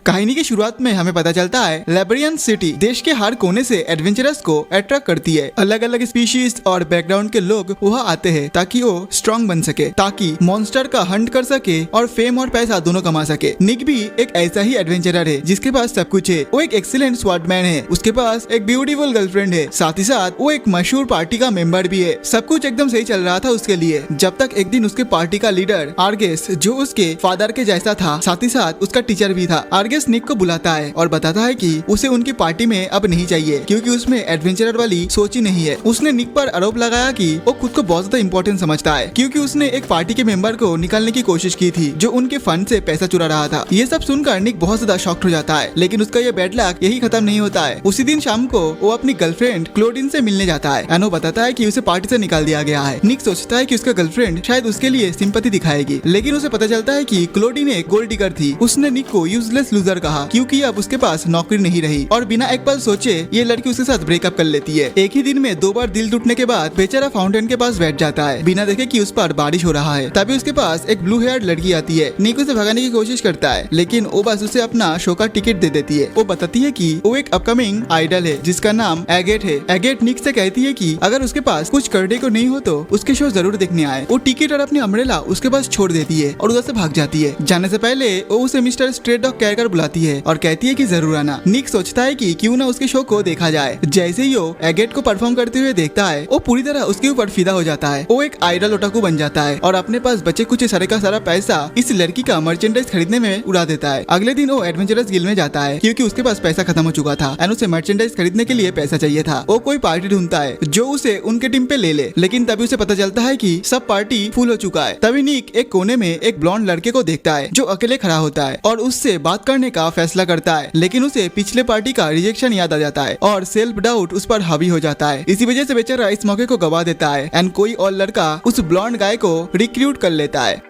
कहानी की शुरुआत में हमें पता चलता है लेब्रियन सिटी देश के हर कोने से एडवेंचरर्स को अट्रैक्ट करती है। अलग अलग स्पीशीज और बैकग्राउंड के लोग वहाँ आते हैं ताकि वो स्ट्रॉन्ग बन सके, ताकि मॉन्स्टर का हंट कर सके और फेम और पैसा दोनों कमा सके। निक भी एक ऐसा ही एडवेंचरर है जिसके पास सब कुछ है। वो एक एक्सीलेंट स्वॉर्डमैन है, उसके पास एक ब्यूटीफुल गर्लफ्रेंड है, साथ ही साथ वो एक मशहूर पार्टी का मेंबर भी है। सब कुछ एकदम सही चल रहा था उसके लिए, जब तक एक दिन उसके पार्टी का लीडर आर्गेस, जो उसके फादर के जैसा था, साथ ही साथ उसका टीचर भी था। आर्गेस निक को बुलाता है और बताता है कि उसे उनकी पार्टी में अब नहीं चाहिए क्योंकि उसमें एडवेंचरर वाली सोच ही नहीं है। उसने निक पर आरोप लगाया कि वो खुद को बहुत ज्यादा इम्पोर्टेंट समझता है क्योंकि उसने एक पार्टी के मेंबर को निकालने की कोशिश की थी जो उनके फंड से पैसा चुरा रहा था। ये सब सुनकर निक बहुत ज्यादा शॉक्ड हो जाता है, लेकिन उसका ये बैड लक यही खत्म नहीं होता है। उसी दिन शाम को वो अपनी गर्लफ्रेंड क्लोडिन से मिलने जाता है। एनो बताता है कि उसे पार्टी से निकाल दिया गया है। निक सोचता है कि उसका गर्लफ्रेंड शायद उसके लिए सिंपैथी दिखाएगी, लेकिन उसे पता चलता है कि क्लोडिन एक गोल्ड डिगर थी। उसने निक को यूजलेस लूजर कहा क्योंकि अब उसके पास नौकरी नहीं रही और बिना एक पल सोचे ये लड़की उसके साथ ब्रेकअप कर लेती है। एक ही दिन में 2 बार दिल टूटने के बाद बेचारा फाउंटेन के पास बैठ जाता है बिना देखे कि उस पर बारिश हो रहा है। तभी उसके पास एक ब्लू हेयर्ड लड़की आती है। निक उसे भगाने की कोशिश करता है, लेकिन वो बस उसे अपना शो का टिकट दे देती है। वो बताती है कि वो एक अपकमिंग आइडल है जिसका नाम एगेट है। एगेट निक से कहती है कि अगर उसके पास कुछ करने को नहीं हो तो उसके शो जरूर देखने आए। वो टिकट और अपनी अम्ब्रेला उसके पास छोड़ देती है और उधर से भाग जाती है। जाने से पहले वो उसे मिस्टर स्ट्रेट डॉग कहकर बुलाती है और कहती है कि जरूर आना। निक सोचता है कि क्यों ना उसके शो को देखा जाए। जैसे ही वो एगेट को परफॉर्म करते हुए देखता है, वो पूरी तरह उसके ऊपर फिदा हो जाता है। वो एक आइडल ओटाकू बन जाता है और अपने पास बचे कुछ सारे का सारा पैसा इस लड़की का मर्चेंडाइज खरीदने में उड़ा देता है। अगले दिन वो एडवेंचरस गिल्ड में जाता है क्योंकि उसके पास पैसा खत्म हो चुका था और उसे मर्चेंडाइज खरीदने के लिए पैसा चाहिए था। वो कोई पार्टी ढूंढता है जो उसे उनके टीम पे ले ले, लेकिन तभी उसे पता चलता है कि सब पार्टी फुल हो चुका है। तभी निक एक कोने में एक ब्लॉन्ड लड़के को देखता है जो अकेले खड़ा होता है और उससे बात करने का फैसला करता है, लेकिन उसे पिछले पार्टी का रिजेक्शन याद आ जाता है और सेल्फ डाउट उस पर हावी हो जाता है। इसी वजह से बेचारा इस मौके को गवा देता है एंड कोई और लड़का उस ब्लॉन्ड गाय को रिक्रूट कर लेता है।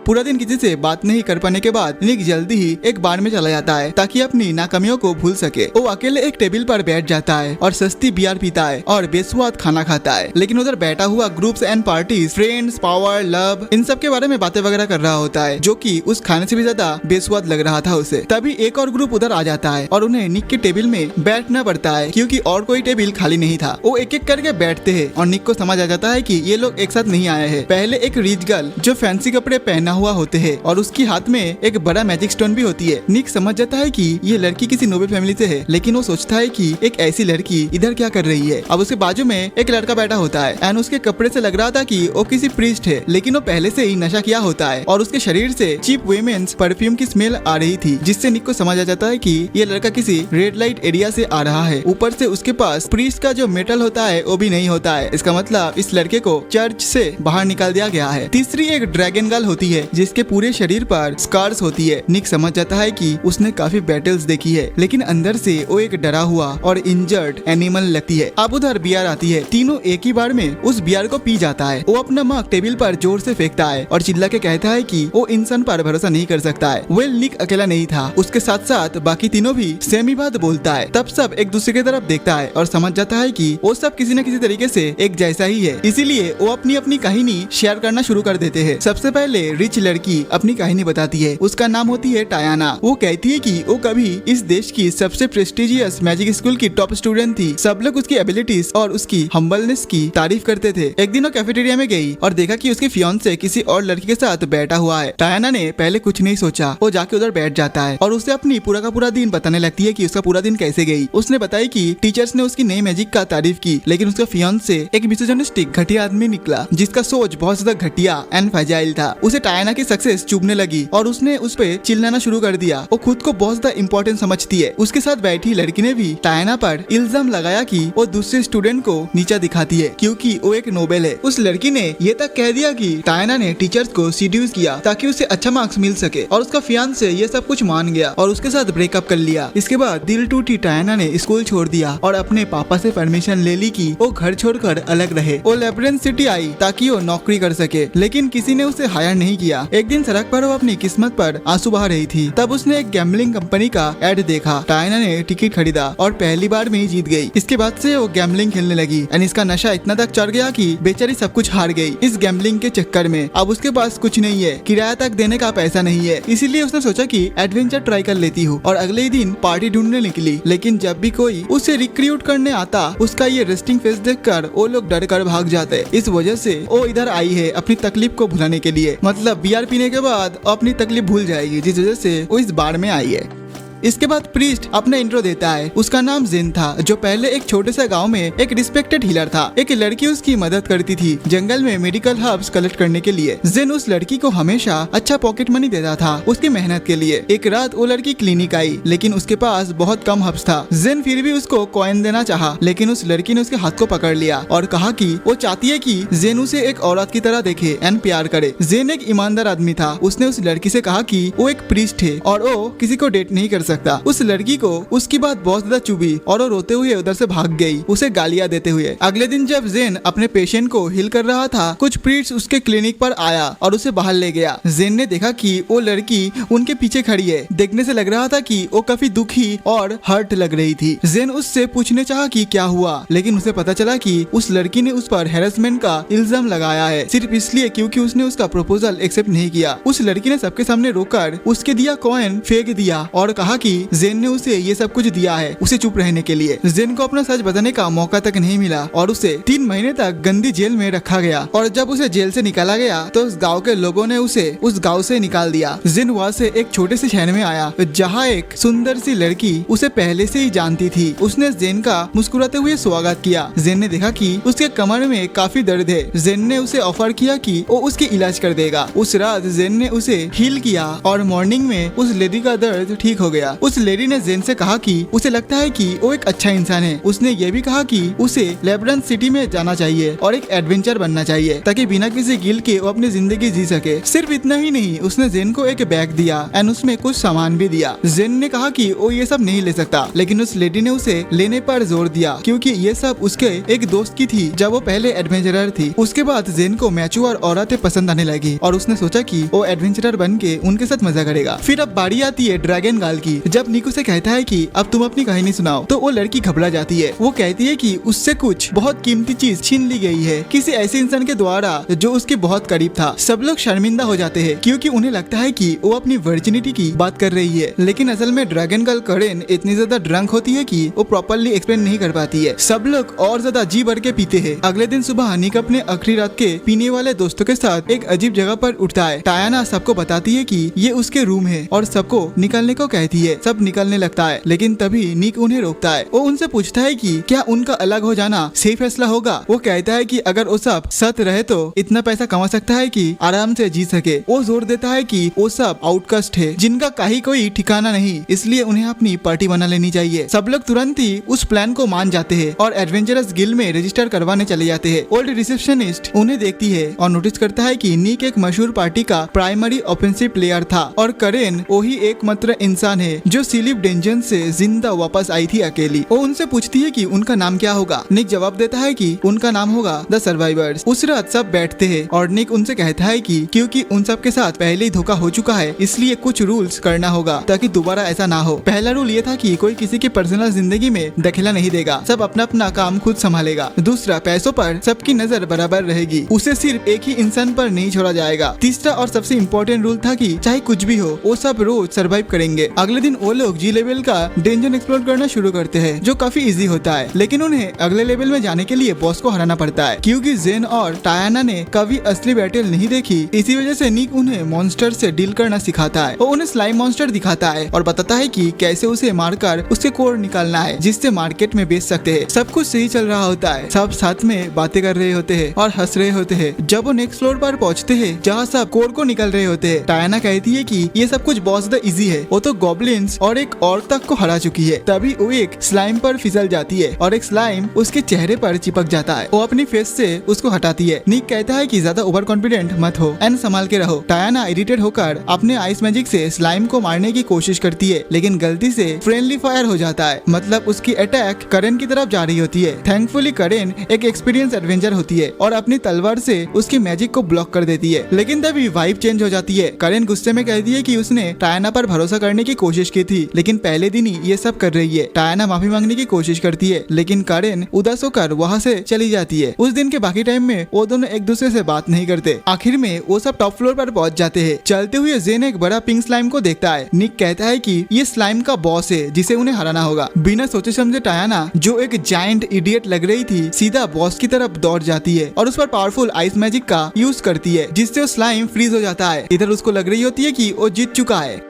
पूरा दिन किसी से बात नहीं कर पाने के बाद निक जल्दी ही एक बार में चला जाता है ताकि अपनी नाकामियों को भूल सके। वो अकेले एक टेबल पर बैठ जाता है और सस्ती बियर पीता है और बेस्वाद खाना खाता है, लेकिन उधर बैठा हुआ groups and parties, friends, power, love, इन सब के बारे में बातें वगैरह कर रहा होता है जो कि उस खाने से भी ज्यादा बेस्वाद लग रहा था उसे। तभी एक और ग्रुप उधर आ जाता है और उन्हें निक के टेबल में बैठना पड़ता है क्योंकि और कोई टेबल खाली नहीं था। वो एक एक करके बैठते हैं और निक को समझ आ जाता है कि ये लोग एक साथ नहीं आए हैं। पहले एक रिच गर्ल जो फैंसी कपड़े पहना हुआ होते हैं और उसकी हाथ में एक बड़ा मैजिक स्टोन भी होती है। निक समझ जाता है कि ये लड़की किसी नोबल फैमिली से है, लेकिन वो सोचता है कि एक ऐसी लड़की इधर क्या कर रही है। अब उसके बाजू में एक लड़का बैठा होता है एंड उसके कपड़े से लग रहा था कि वो किसी प्रीस्ट है, लेकिन वो पहले से ही नशा किया होता है और उसके शरीर से चीप वुमेन्स परफ्यूम की स्मेल आ रही थी, जिससे निक को समझ आ जाता है कि ये लड़का किसी रेड लाइट एरिया से आ रहा है। ऊपर से उसके पास प्रीस्ट का जो मेटल होता है वो भी नहीं होता है। इसका मतलब इस लड़के को चर्च से बाहर निकाल दिया गया है। तीसरी एक ड्रैगन गर्ल होती है जिसके पूरे शरीर पर स्कार्स होती है। निक समझ जाता है कि उसने काफी बैटल्स देखी है, लेकिन अंदर से वो एक डरा हुआ और इंजर्ड एनिमल लगती है। अब उधर बियर आती है। तीनों एक ही बार में उस बियर को पी जाता है। वो अपना मग टेबल पर जोर से फेंकता है और चिल्ला के कहता है कि वो इंसान पर भरोसा नहीं कर सकता है। वेल, निक अकेला नहीं था, उसके साथ साथ बाकी तीनों भी सेम ही बात बोलता है। तब सब एक दूसरे की तरफ देखता है और समझ जाता है कि वो सब किसी न किसी तरीके से एक जैसा ही है, इसीलिए वो अपनी अपनी कहानी शेयर करना शुरू कर देते हैं। सबसे पहले रिच लड़की अपनी कहानी बताती है। उसका नाम होती है टायाना। वो कहती है कि वो कभी इस देश की सबसे प्रेस्टिजियस मैजिक स्कूल की टॉप स्टूडेंट थी। सब लोग उसकी एबिलिटीज और उसकी हम्बलनेस की तारीफ करते थे। एक दिन वो कैफेटेरिया में गई और देखा कि उसकी फियांसे किसी और लड़की के साथ बैठा हुआ है। टायाना ने पहले कुछ नहीं सोचा, वो जाके उधर बैठ जाता है और उसे अपनी पूरा का पूरा दिन बताने लगती है कि उसका पूरा दिन कैसे गई। उसने बताई कि टीचर्स ने उसकी नई मैजिक का तारीफ की, लेकिन उसका फियांसे एक मिसोजिनिस्टिक घटिया आदमी निकला जिसका सोच बहुत ज्यादा घटिया एंड फ्रेजाइल था। उसे टायाना की सक्सेस चुभने लगी और उसने उस पे चिल्लाना शुरू कर दिया। वो खुद को बहुत ज्यादा इम्पोर्टेंट समझती है। उसके साथ बैठी लड़की ने भी टायाना पर इल्जाम लगाया कि वो दूसरे स्टूडेंट को नीचा दिखाती है क्योंकि वो एक नोबेल है। उस लड़की ने ये तक कह दिया कि टायाना ने टीचर्स को सीड्यूस किया ताकि उसे अच्छा मार्क्स मिल सके और उसका फियांसे ये सब कुछ मान गया और उसके साथ ब्रेकअप कर लिया। इसके बाद दिल टूटी टायाना ने स्कूल छोड़ दिया और अपने पापा से परमिशन ले ली कि वो घर छोड़कर अलग रहे। वो लेब्रियन सिटी आई ताकि वो नौकरी कर सके, लेकिन किसी ने उसे हायर नहीं किया। एक दिन सड़क पर वो अपनी किस्मत पर आंसू बहा रही थी, तब उसने एक गैम्बलिंग कंपनी का एड देखा। टायना ने टिकट खरीदा और पहली बार में ही जीत गई। इसके बाद से वो गैम्बलिंग खेलने लगी और इसका नशा इतना तक चढ़ गया कि बेचारी सब कुछ हार गई इस गैम्बलिंग के चक्कर में। अब उसके पास कुछ नहीं है, किराया तक देने का पैसा नहीं है, इसीलिए उसने सोचा कि एडवेंचर ट्राई कर लेती हूँ और अगले ही दिन पार्टी ढूंढने निकली। लेकिन जब भी कोई उसे रिक्रूट करने आता, उसका ये रेस्टिंग फेस देखकर वो लोग डर कर भाग जाते। इस वजह से वो इधर आई है अपनी तकलीफ को भुलाने के लिए, मतलब बियर पीने के बाद अपनी तकलीफ भूल जाएगी, जिस वजह से वो इस बार में आई है। इसके बाद प्रीस्ट अपना इंट्रो देता है। उसका नाम जेन था, जो पहले एक छोटे से गांव में एक रिस्पेक्टेड हीलर था। एक लड़की उसकी मदद करती थी जंगल में मेडिकल हर्ब्स कलेक्ट करने के लिए। जेन उस लड़की को हमेशा अच्छा पॉकेट मनी देता था उसकी मेहनत के लिए। एक रात वो लड़की क्लिनिक आई, लेकिन उसके पास बहुत कम हर्ब्स था। जेन फिर भी उसको कॉइन देना चाहा, लेकिन उस लड़की ने उसके हाथ को पकड़ लिया और कहा कि वो चाहती है कि जेन उसे एक औरत की तरह देखे एंड प्यार करे। जेन एक ईमानदार आदमी था। उसने उस लड़की से कहा कि वो एक प्रीस्ट है और वो किसी को डेट नहीं कर सकता। उस लड़की को उसकी बात बहुत ज्यादा चुभी और वो रोते हुए उधर से भाग गई, उसे गालियां देते हुए। अगले दिन जब जेन अपने पेशेंट को हील कर रहा था, कुछ प्रीस्ट उसके क्लिनिक पर आया और उसे बाहर ले गया। जेन ने देखा कि वो लड़की उनके पीछे खड़ी है। देखने से लग रहा था कि वो काफी दुखी और हर्ट लग रही थी। जेन उससे पूछने चाहा कि क्या हुआ, लेकिन उसे पता चला कि उस लड़की ने उस पर हैरेसमेंट का इल्जाम लगाया है, सिर्फ इसलिए क्योंकि उसने उसका प्रपोजल एक्सेप्ट नहीं किया। उस लड़की ने सबके सामने रोककर उसके दिया कॉइन फेंक दिया और कहा कि जेन ने उसे ये सब कुछ दिया है उसे चुप रहने के लिए। जेन को अपना सच बताने का मौका तक नहीं मिला और उसे 3 महीने तक गंदी जेल में रखा गया। और जब उसे जेल से निकाला गया तो उस गांव के लोगों ने उसे उस गांव से निकाल दिया। जेन वहाँ से एक छोटे से शहर में आया जहाँ एक सुंदर सी लड़की उसे पहले से ही जानती थी। उसने जेन का मुस्कुराते हुए स्वागत किया। जेन ने देखा कि उसके कमर में काफी दर्द है। जेन ने उसे ऑफर किया कि वो उसकी इलाज कर देगा। उस रात जेन ने उसे हील किया और मॉर्निंग में उस लेडी का दर्द ठीक हो गया। उस लेडी ने जेन से कहा कि उसे लगता है कि वो एक अच्छा इंसान है। उसने ये भी कहा कि उसे लेब्रांथ सिटी में जाना चाहिए और एक एडवेंचर बनना चाहिए ताकि बिना किसी गिल्ट के वो अपनी जिंदगी जी सके। सिर्फ इतना ही नहीं, उसने जेन को एक बैग दिया एंड उसमें कुछ सामान भी दिया। जेन ने कहा कि वो ये सब नहीं ले सकता, लेकिन उस लेडी ने उसे लेने पर जोर दिया क्योंकि ये सब उसके एक दोस्त की थी जब वो पहले एडवेंचरर थी। उसके बाद जेन को मैच्योर औरतें पसंद आने लगी और उसने सोचा कि वो एडवेंचरर बन के उनके साथ मजा करेगा। फिर अब बारी आती है ड्रैगन गर्ल की। जब निक उसे कहता है कि अब तुम अपनी कहानी सुनाओ, तो वो लड़की घबरा जाती है। वो कहती है कि उससे कुछ बहुत कीमती चीज छीन ली गई है किसी ऐसे इंसान के द्वारा जो उसके बहुत करीब था। सब लोग शर्मिंदा हो जाते हैं क्योंकि उन्हें लगता है कि वो अपनी वर्जिनिटी की बात कर रही है, लेकिन असल में ड्रैगन गर्ल करेन इतनी ज्यादा ड्रंक होती है कि वो प्रॉपर्ली एक्सप्लेन नहीं कर पाती है। सब लोग और ज्यादा जी भर के पीते हैं। अगले दिन सुबह निक अपने आखिरी रात के पीने वाले दोस्तों के साथ एक अजीब जगह पर उठता है। टायना सबको बताती है कि ये उसके रूम है और सबको निकलने को कहती है। सब निकलने लगता है, लेकिन तभी निक उन्हें रोकता है। वो उनसे पूछता है कि क्या उनका अलग हो जाना सही फैसला होगा। वो कहता है कि अगर वो सब सच रहे तो इतना पैसा कमा सकता है कि आराम से जी सके। वो जोर देता है कि वो सब आउटकास्ट है जिनका कहीं कोई ठिकाना नहीं, इसलिए उन्हें अपनी पार्टी बना लेनी चाहिए। सब लोग तुरंत ही उस प्लान को मान जाते हैं और एडवेंचरस गिल्ड में रजिस्टर करवाने चले जाते हैं। ओल्ड रिसेप्शनिस्ट उन्हें देखती है और नोटिस करता है कि निक एक मशहूर पार्टी का प्राइमरी ऑफेंसिव प्लेयर था और करेन वही एकमात्र इंसान है जो स्लीप डेंजन से जिंदा वापस आई थी अकेली। वो उनसे पूछती है कि उनका नाम क्या होगा। निक जवाब देता है कि उनका नाम होगा द सर्वाइवर्स। उस रात सब बैठते हैं और निक उनसे कहता है कि क्योंकि उन सब के साथ पहले ही धोखा हो चुका है, इसलिए कुछ रूल्स करना होगा ताकि दोबारा ऐसा ना हो। पहला रूल ये था कि कोई किसी की पर्सनल जिंदगी में दखला नहीं देगा, सब अपना अपना काम खुद संभालेगा। दूसरा, पैसों पर सबकी नजर बराबर रहेगी, उसे सिर्फ एक ही इंसान पर नहीं छोड़ा जाएगा। तीसरा और सबसे इम्पोर्टेंट रूल था कि चाहे कुछ भी हो वो सब रोज सर्वाइव करेंगे। अगले दिन वो लोग जी लेवल का डेंजन एक्सप्लोर करना शुरू करते हैं जो काफी इजी होता है, लेकिन उन्हें अगले लेवल में जाने के लिए बॉस को हराना पड़ता है क्योंकि जेन और टायना ने कभी असली बैटल नहीं देखी। इसी वजह से निक उन्हें मॉन्स्टर से डील करना सिखाता है। वो उन्हें स्लाइम मॉन्स्टर दिखाता है और बताता है कि कैसे उसे मारकर उसके कोर निकालना है जिससे मार्केट में बेच सकते हैं। सब कुछ सही चल रहा होता है, सब साथ में बातें कर रहे होते हैं और हंस रहे होते हैं। जब वो नेक्स्ट फ्लोर पर पहुंचते हैं जहाँ सब कोर को निकल रहे होते हैं, टायना कहती है कि ये सब कुछ बहुत ज्यादा इजी है, वो तो गॉब्लिन गॉब्लिन्स और एक औरत को हरा चुकी है। तभी वो एक स्लाइम पर फिसल जाती है और एक स्लाइम उसके चेहरे पर चिपक जाता है। वो अपनी फेस से उसको हटाती है। निक कहता है कि ज्यादा ओवर कॉन्फिडेंट मत हो एंड संभाल के रहो। टायाना इरिटेट होकर अपने आइस मैजिक से स्लाइम को मारने की कोशिश करती है, लेकिन गलती से फ्रेंडली फायर हो जाता है। मतलब उसकी अटैक करेन की तरफ जा रही होती है। थैंकफुली करेन एक एक्सपीरियंस एडवेंचर होती है और अपनी तलवार से उसकी मैजिक को ब्लॉक कर देती है। लेकिन तभी वाइब चेंज हो जाती है। करेन गुस्से में कहती है कि उसने टायाना पर भरोसा करने की कोशिश की थी, लेकिन पहले दिन ही ये सब कर रही है। टायाना माफी मांगने की कोशिश करती है, लेकिन करेन उदास होकर वहाँ से चली जाती है। उस दिन के बाकी टाइम में वो दोनों एक दूसरे से बात नहीं करते। आखिर में वो सब टॉप फ्लोर पर पहुंच जाते हैं। चलते हुए जेन एक बड़ा पिंक स्लाइम को देखता है। निक कहता है कि ये स्लाइम का बॉस है जिसे उन्हें हराना होगा। बिना सोचे समझे टायाना, जो एक जायंट इडियट लग रही थी, सीधा बॉस की तरफ दौड़ जाती है और उस पर पावरफुल आइस मैजिक का यूज करती है, जिससे वो स्लाइम फ्रीज हो जाता है। इधर उसको लग रही होती है कि वो जीत चुका है,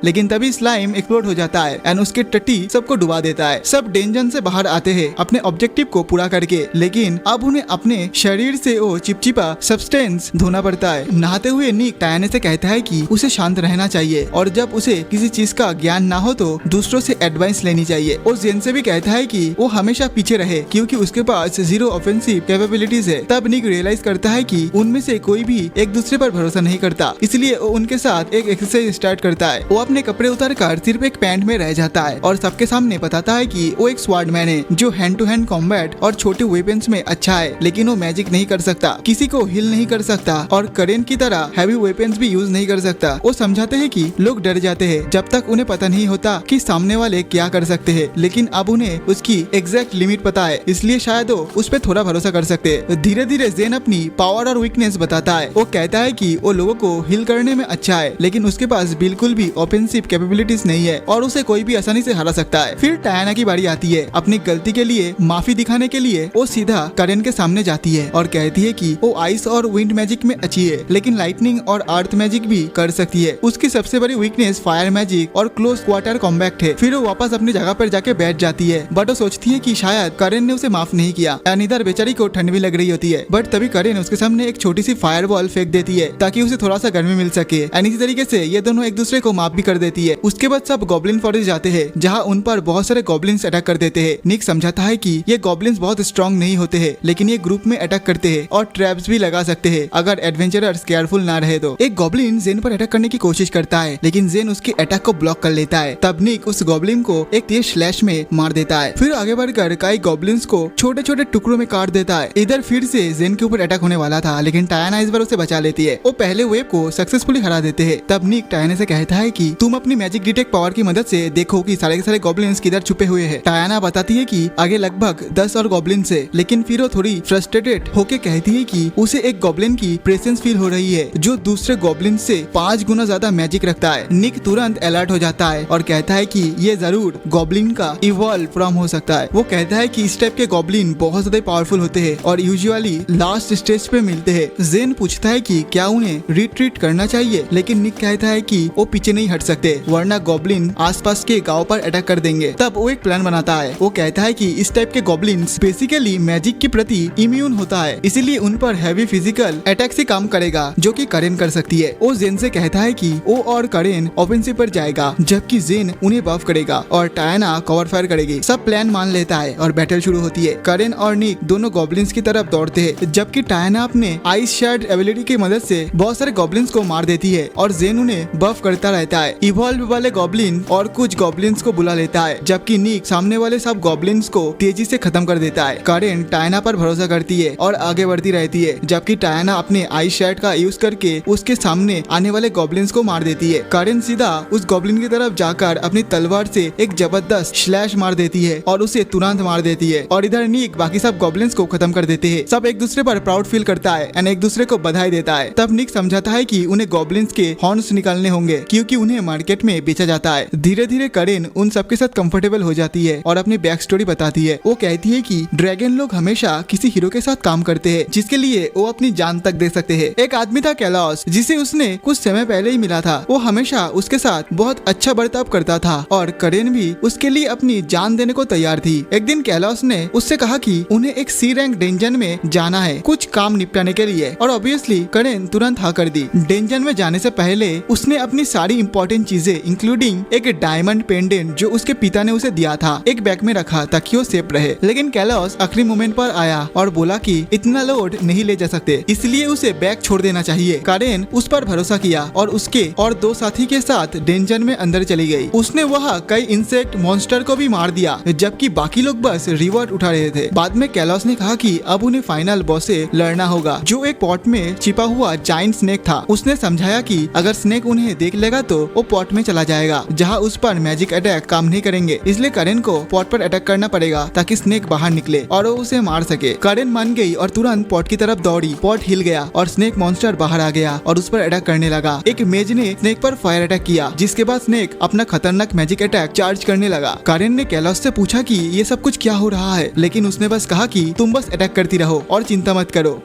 लेकिन तभी स्लाइम एक्सप्लोड हो जाता है एंड उसके टट्टी सबको डुबा देता है। सब डेंजन से बाहर आते हैं अपने ऑब्जेक्टिव को पूरा करके, लेकिन अब उन्हें अपने शरीर से वो चिपचिपा सब्सटेंस धोना पड़ता है। नहाते हुए निक टायाना से कहता है कि उसे शांत रहना चाहिए और जब उसे किसी चीज का ज्ञान ना हो तो दूसरों से एडवाइस लेनी चाहिए। और जेन से भी कहता है कि वो हमेशा पीछे रहे क्योंकि उसके पास जीरो ऑफेंसिव कैपेबिलिटीज है। तब निक रियलाइज करता है कि उनमें से कोई भी एक दूसरे पर भरोसा नहीं करता, इसलिए वो उनके साथ एक एक्सरसाइज स्टार्ट करता है। वो अपने कपड़े उतार कर सिर्फ एक पैंट में रह जाता है और सबके सामने बताता है कि वो एक स्वॉर्डमैन है जो हैंड टू हैंड कॉम्बैट और छोटे वेपन्स में अच्छा है, लेकिन वो मैजिक नहीं कर सकता, किसी को हिल नहीं कर सकता और करेन की तरह हैवी वेपन्स भी यूज नहीं कर सकता। वो समझाते हैं कि लोग डर जाते हैं जब तक उन्हें पता नहीं होता कि सामने वाले क्या कर सकते हैं, लेकिन अब उन्हें उसकी एग्जैक्ट लिमिट पता है, इसलिए शायद वो उस पर थोड़ा भरोसा कर सकते हैं। धीरे धीरे जेन अपनी पावर और वीकनेस बताता है। वो कहता है कि वो लोगों को हिल करने में अच्छा है, लेकिन उसके पास बिल्कुल भी ऑफेंसिव कैपेबिलिटीज नहीं है और उसे कोई भी आसानी से हरा सकता है। फिर टायाना की बारी आती है। अपनी गलती के लिए माफी दिखाने के लिए वो सीधा करेन के सामने जाती है और कहती है कि वो आइस और विंड मैजिक में अच्छी है, लेकिन लाइटनिंग और अर्थ मैजिक भी कर सकती है। उसकी सबसे बड़ी वीकनेस फायर मैजिक और क्लोज क्वार्टर कॉम्बैट है। फिर वो वापस अपनी जगह पर जाके बैठ जाती है, बट वो सोचती है कि शायद करेन ने उसे माफ नहीं किया। इधर बेचारी को ठंड भी लग रही होती है, बट तभी करेन उसके सामने एक छोटी सी फायर बॉल फेंक देती है ताकि उसे थोड़ा सा गर्मी मिल सके। इसी तरीके से ये दोनों एक दूसरे को माफ भी कर देती है। उसके बाद सब गॉब्लिन फॉरेस्ट जाते हैं जहाँ उन पर बहुत सारे गॉब्लिन्स अटैक कर देते हैं। निक समझाता है कि ये गॉब्लिन्स बहुत स्ट्रॉन्ग नहीं होते हैं, लेकिन ये ग्रुप में अटैक करते हैं और ट्रैप्स भी लगा सकते हैं अगर एडवेंचरर्स केयरफुल ना रहे तो। एक गॉब्लिन जेन पर अटैक करने की कोशिश करता है, लेकिन जेन उसके अटैक को ब्लॉक कर लेता है। तब निक उस गॉब्लिन को एक तेज स्लैश में मार देता है। फिर आगे बढ़कर कई गॉब्लिन्स को छोटे छोटे टुकड़ों में काट देता है। इधर फिर से जेन के ऊपर अटैक होने वाला था, लेकिन टायाना इस बार उसे बचा लेती है। वो पहले वेव को सक्सेसफुली हरा देते हैं। तब निक टायाना से कहता है कि तुम अपनी मैजिक डिटेक्ट पावर की मदद से देखो कि सारे के सारे गॉब्लिन्स किधर छुपे हुए हैं। टायाना बताती है कि आगे लगभग 10 और गॉब्लिन्स है, लेकिन फिर वो थोड़ी फ्रस्ट्रेटेड होके कहती है कि उसे एक गॉब्लिन की प्रेजेंस फील हो रही है जो दूसरे गॉब्लिन से 5 गुना ज्यादा मैजिक रखता है। निक तुरंत अलर्ट हो जाता है और कहता है कि ये जरूर गॉब्लिन का इवॉल्व फॉर्म हो सकता है। वो कहता है कि इस टाइप के गॉब्लिन बहुत ज्यादा पावरफुल होते हैं और यूजुअली लास्ट स्टेज पे मिलते हैं। जेन पूछता है कि क्या उन्हें रिट्रीट करना चाहिए, लेकिन निक कहता है कि वो पीछे नहीं हट सकते वरना गॉब्लिन आसपास के गांव पर अटैक कर देंगे। तब वो एक प्लान बनाता है। वो कहता है कि इस टाइप के गॉब्लिन्स बेसिकली मैजिक के प्रति इम्यून होता है, इसीलिए उन पर हैवी फिजिकल अटैक से काम करेगा जो कि करेन कर सकती है। वो जेन से कहता है कि वो और करेन ऑफेंसिव पर जाएगा जबकि जेन उन्हें बफ करेगा और टायाना कवर फायर करेगी। सब प्लान मान लेता है और बैटल शुरू होती है। करेन और निक दोनों गॉब्लिन्स की तरफ दौड़ते हैं जबकि टायाना अपने आइस शैड एबिलिटी की मदद से बहुत सारे गॉब्लिन्स को मार देती है और जेन उन्हें बफ करता रहता है। इवॉल्व वाले गॉब्लिन और कुछ गॉब्लिन्स को बुला लेता है जबकि निक सामने वाले सब गॉब्लिन्स को तेजी से खत्म कर देता है। करेन टायाना पर भरोसा करती है और आगे बढ़ती रहती है जबकि टायाना अपने आइस शैड का यूज करके उसके सामने आने वाले गॉब्लिन्स को मार देती है। करेन सीधा उस गॉब्लिन की तरफ जाकर अपनी तलवार से एक जबरदस्त स्लैश मार देती है और उसे तुरंत मार देती है और इधर निक बाकी सब गॉब्लिन्स को खत्म कर देते हैं। सब एक दूसरे पर प्राउड फील करता है एंड एक दूसरे को बधाई देता है। तब निक समझाता है कि उन्हें गॉब्लिन्स के हॉर्न्स निकालने होंगे क्योंकि उन्हें मार्केट में बेचा जाता है। धीरे धीरे करेन उन सबके साथ कंफर्टेबल हो जाती है और अपनी बैक स्टोरी बताती है। वो कहती है कि ड्रैगन लोग हमेशा किसी हीरो के साथ काम करते हैं जिसके लिए वो अपनी जान तक दे सकते हैं। एक आदमी था कैलास जिसे उसने कुछ समय पहले ही मिला था। वो हमेशा उसके साथ बहुत अच्छा बर्ताव करता था और करेन भी उसके लिए अपनी जान देने को तैयार थी। एक दिन कैलास ने उससे कहा कि उन्हें एक सी रैंक डेंजन में जाना है कुछ काम निपटाने के लिए और ऑब्वियसली करेन तुरंत हाँ कर दी। डेंजन में जाने से पहले उसने अपनी सारी इंपॉर्टेंट इम्पोर्टेंट चीजें इंक्लूडिंग एक डायमंड पेंडेंट जो उसके पिता ने उसे दिया था एक बैग में रखा ताकि वो सेफ रहे। लेकिन कैलोस आखिरी मोमेंट पर आया और बोला कि इतना लोड नहीं ले जा सकते, इसलिए उसे बैग छोड़ देना चाहिए। कारेन उस पर भरोसा किया और उसके और 2 साथी के साथ डेंजर में अंदर चली गई। उसने वहाँ कई इंसेक्ट मॉन्स्टर को भी मार दिया, जबकि बाकी लोग बस रिवॉर्ड उठा रहे थे। बाद में कैलोस ने कहा कि अब उन्हें फाइनल बॉस से लड़ना होगा, जो एक पॉट में छिपा हुआ जाइंट स्नेक था। उसने समझाया कि अगर स्नेक उन्हें देख लेगा तो वो पॉट में चला जाएगा, जहाँ उस पर मैजिक अटैक काम नहीं करेंगे। इसलिए कारेन को पॉट पर अटैक करना पड़ेगा ताकि स्नेक बाहर निकले और वो उसे मार सके। कारेन मान गई और तुरंत पॉट की तरफ दौड़ी। पॉट हिल गया और स्नेक मॉन्स्टर बाहर आ गया और उस पर अटैक करने लगा। एक मेज ने स्नेक पर फायर अटैक किया, जिसके बाद स्नेक अपना खतरनाक मैजिक अटैक चार्ज करने लगा। कारेन ने कैलोस से पूछा कि ये सब कुछ क्या हो रहा है, लेकिन उसने बस कहा कि तुम बस अटैक करती रहो और चिंता मत करो।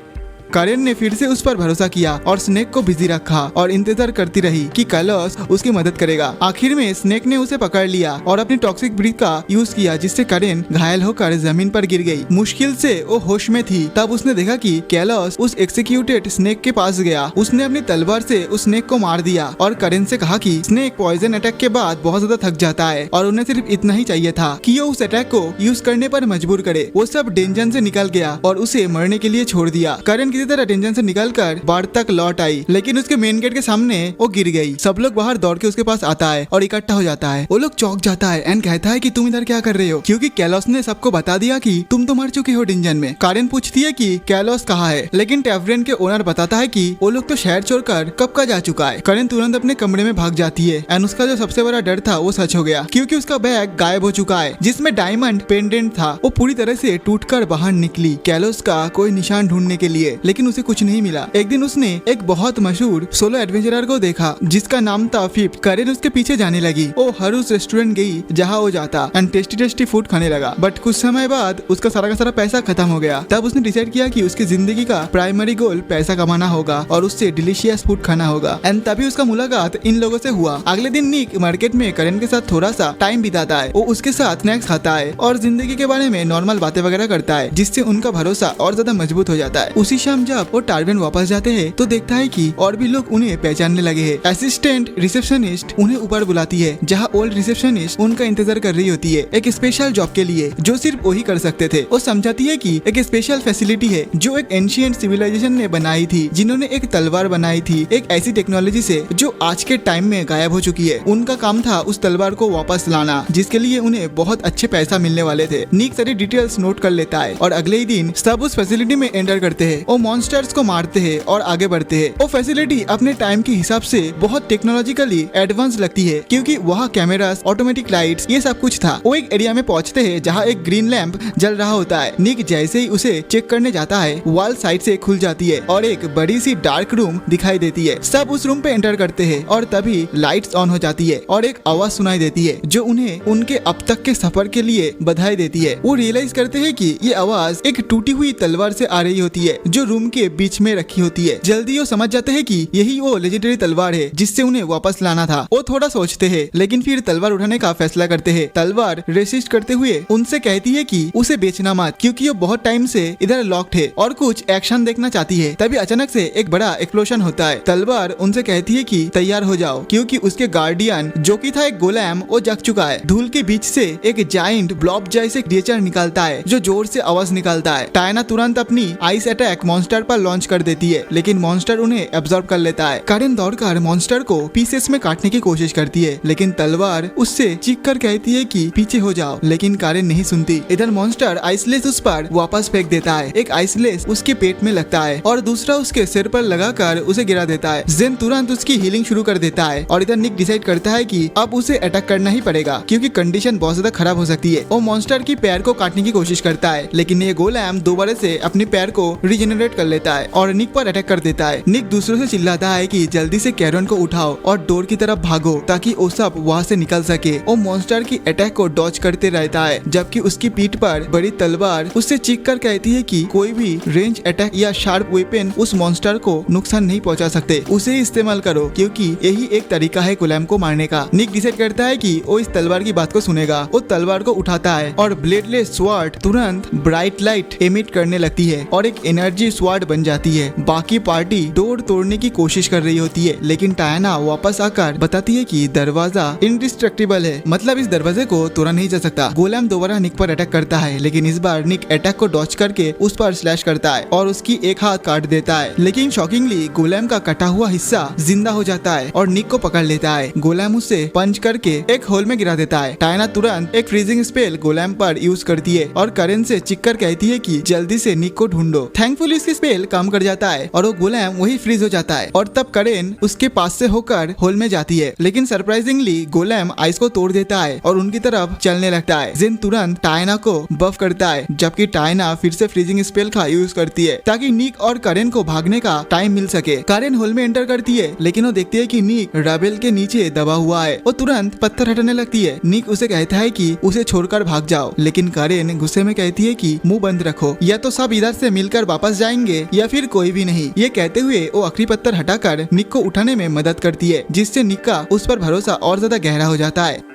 कारेन ने फिर से उस पर भरोसा किया और स्नेक को बिजी रखा और इंतजार करती रही कि कैलोस उसकी मदद करेगा। आखिर में स्नेक ने उसे पकड़ लिया और अपनी टॉक्सिक ब्रीथ का यूज किया, जिससे कारेन घायल होकर जमीन पर गिर गई। मुश्किल से वो होश में थी, तब उसने देखा कि कैलोस उस एक्सिक्यूटेड स्नेक के पास गया। उसने अपनी तलवार से उस स्नेक को मार दिया और कारेन से कहा कि स्नेक पॉइजन अटैक के बाद बहुत ज्यादा थक जाता है और उन्हें सिर्फ इतना ही चाहिए था कि वो उस अटैक को यूज करने पर मजबूर करे। वो सब डेंजर से निकल गया और उसे मरने के लिए छोड़ दिया। कारेन किसी तरह डेंजर से निकलकर बार तक लौट आई, लेकिन उसके मेन गेट के सामने वो गिर गई। सब लोग बाहर दौड़ के उसके पास आता है और इकट्ठा हो जाता है। वो लोग चौंक जाता है एंड कहता है कि तुम इधर क्या कर रहे हो, क्योंकि कैलोस ने सबको बता दिया कि तुम तो मर चुके हो डेंजर में। कारेन पूछती है कि कैलोस कहाँ है, लेकिन टैवरेन के ओनर बताता है कि वो लोग तो शहर छोड़कर कब का जा चुका है। कारेन तुरंत अपने कमरे में भाग जाती है एंड उसका जो सबसे बड़ा डर था वो सच हो गया, क्योंकि उसका बैग गायब हो चुका है जिसमें डायमंड पेंडेंट था। वो पूरी तरह से टूटकर बाहर निकली कैलोस का कोई निशान ढूंढने के लिए, लेकिन उसे कुछ नहीं मिला। एक दिन उसने एक बहुत मशहूर सोलो एडवेंचरर को देखा जिसका नाम था फिफ्थ। कारेन उसके पीछे जाने लगी। वो हर उस रेस्टोरेंट गई जहाँ वो जाता एंड टेस्टी फूड खाने लगा, बट कुछ समय बाद उसका सारा का सारा पैसा खत्म हो गया। तब उसने डिसाइड किया कि उसकी जिंदगी का प्राइमरी गोल पैसा कमाना होगा और उससे डिलीशियस फूड खाना होगा। एंड तभी उसका मुलाकात इन लोगों से हुआ। अगले दिन निक मार्केट में कारेन के साथ थोड़ा सा टाइम बिताता है। वो उसके साथ स्नैक्स खाता है और जिंदगी के बारे में नॉर्मल बातें वगैरह करता है, जिससे उनका भरोसा और ज्यादा मजबूत हो जाता है। उसी शाम जब वो टारवेन वापस जाते हैं तो देखता है कि और भी लोग उन्हें पहचानने लगे हैं। असिस्टेंट रिसेप्शनिस्ट उन्हें ऊपर बुलाती है, जहाँ ओल्ड रिसेप्शनिस्ट उनका इंतजार कर रही होती है एक स्पेशल जॉब के लिए जो सिर्फ वही कर सकते थे। वो समझाती है कि एक स्पेशल फैसिलिटी है जो एक एंशिएंट सिविलाइजेशन ने बनाई थी, जिन्होंने एक तलवार बनाई थी एक ऐसी टेक्नोलॉजी से जो आज के टाइम में गायब हो चुकी है। उनका काम था उस तलवार को वापस लाना, जिसके लिए उन्हें बहुत अच्छे पैसा मिलने वाले थे। निक सारी डिटेल्स नोट कर लेता है और अगले ही दिन सब उस फैसिलिटी में एंटर करते हैं। वो मॉन्स्टर्स को मारते हैं और आगे बढ़ते हैं। वो फैसिलिटी अपने टाइम के हिसाब से बहुत टेक्नोलॉजिकली एडवांस लगती है, क्योंकि वहाँ कैमरास, ऑटोमेटिक लाइट्स, ये सब कुछ था। वो एक एरिया में पहुँचते हैं जहाँ एक ग्रीन लैंप जल रहा होता है। निक जैसे ही उसे चेक करने जाता है, वॉल साइड से खुल जाती है और एक बड़ी सी डार्क रूम दिखाई देती है। सब उस रूम पे एंटर करते हैं और तभी लाइट्स ऑन हो जाती है और एक आवाज सुनाई देती है जो उन्हें उनके अब तक के सफर के लिए बधाई देती है। वो रियलाइज करते हैं कि ये आवाज एक टूटी हुई तलवार से आ रही होती है जो रूम के बीच में रखी होती है। जल्दी वो समझ जाते हैं कि यही वो लेजेंडरी तलवार है जिससे उन्हें वापस लाना था। वो थोड़ा सोचते हैं, लेकिन फिर तलवार उठाने का फैसला करते हैं। तलवार रेसिस्ट करते हुए उनसे कहती है कि उसे बेचना मत, क्योंकि वो बहुत टाइम से इधर लॉक्ड है और कुछ एक्शन देखना चाहती है। तभी अचानक से एक बड़ा एक्सप्लोजन होता है। तलवार उनसे कहती है कि तैयार हो जाओ, क्योंकि उसके गार्डियन जो कि था एक गोलैम, वो जग चुका है। धूल के बीच से एक जाइंट ब्लॉब जैसे क्रिएचर निकलता है जो जोर से आवाज निकालता है। टायना तुरंत अपनी आइस अटैक मॉन्स्टर पर लॉन्च कर देती है, लेकिन मॉन्स्टर उन्हें एब्जॉर्ब कर लेता है। कारेन दौड़कर मॉन्स्टर को पीसेस में काटने की कोशिश करती है, लेकिन तलवार उससे चीख कर कहती है कि पीछे हो जाओ, लेकिन कारेन नहीं सुनती। इधर मॉन्स्टर आइसलेस उस पर वापस फेंक देता है। एक आइसलेस उसके पेट में लगता है और दूसरा उसके सिर पर लगाकर उसे गिरा देता है। जेन तुरंत उसकी हीलिंग शुरू कर देता है और इधर निक डिसाइड करता है कि अब उसे अटैक करना ही पड़ेगा, क्योंकि कंडीशन बहुत ज्यादा खराब हो सकती है। वो मॉन्स्टर की पैर को काटने की कोशिश करता है, लेकिन ये गोलैम दोबारा से अपने पैर को रिजेनरेट कर लेता है और निक पर अटैक कर देता है। निक दूसरों से चिल्लाता है कि जल्दी से कैरन को उठाओ और डोर की तरफ भागो ताकि वो सब वहाँ से निकल सके। वो मॉन्स्टर की अटैक को डॉज करते रहता है, जबकि उसकी पीठ पर बड़ी तलवार उससे चीख कर कहती है कि कोई भी रेंज अटैक या शार्प वेपन उस मॉन्स्टर को नुकसान नहीं पहुंचा सकते, उसे इस्तेमाल करो, क्योंकि यही एक तरीका है गोलैम को मारने का। निक डिसाइड करता है कि वो इस तलवार की बात को सुनेगा। वो तलवार को उठाता है और ब्लेडलेस स्वॉर्ड तुरंत ब्राइट लाइट एमिट करने लगती है और एक एनर्जी स्वाड बन जाती है। बाकी पार्टी डोर तोड़ने की कोशिश कर रही होती है, लेकिन टायना वापस आकर बताती है कि दरवाजा इंडिस्ट्रक्टिबल है, मतलब इस दरवाजे को तोड़ा नहीं जा सकता। गोलेम दोबारा निक पर अटैक करता है, लेकिन इस बार निक अटैक को डॉच करके उस पर स्लैश करता है और उसकी एक हाथ काट देता है। लेकिन शॉकिंगली गोलेम का कटा हुआ हिस्सा जिंदा हो जाता है और निक को पकड़ लेता है। गोलेम उसे पंच करके एक होल में गिरा देता है। टायना तुरंत एक फ्रीजिंग स्पेल गोलेम पर यूज करती है और करेन से चिक कर कहती है कि जल्दी से निक को ढूंढो। थैंकफुली इसकी स्पेल काम कर जाता है और वो गोलेम वही फ्रीज हो जाता है और तब करेन उसके पास से होकर होल में जाती है। लेकिन सरप्राइजिंगली गोलेम आइस को तोड़ देता है और उनकी तरफ चलने लगता है। जिन तुरंत टायना को बफ करता है, जबकि टायना फिर से फ्रीजिंग स्पेल का यूज करती है ताकि निक और करेन को भागने का टाइम मिल सके। करेन होल में एंटर करती है, लेकिन वो देखती है कि निक रबेल के नीचे दबा हुआ है। वो तुरंत पत्थर हटाने लगती है। निक उसे कहता है कि उसे छोड़कर भाग जाओ, लेकिन करेन गुस्से में कहती है कि मुंह बंद रखो, या तो सब इधर से मिलकर वापस जाएंगे या फिर कोई भी नहीं। ये कहते हुए वो आखिरी पत्थर हटाकर निक को उठाने में मदद करती है, जिससे निक का उस पर भरोसा और ज्यादा गहरा हो जाता है।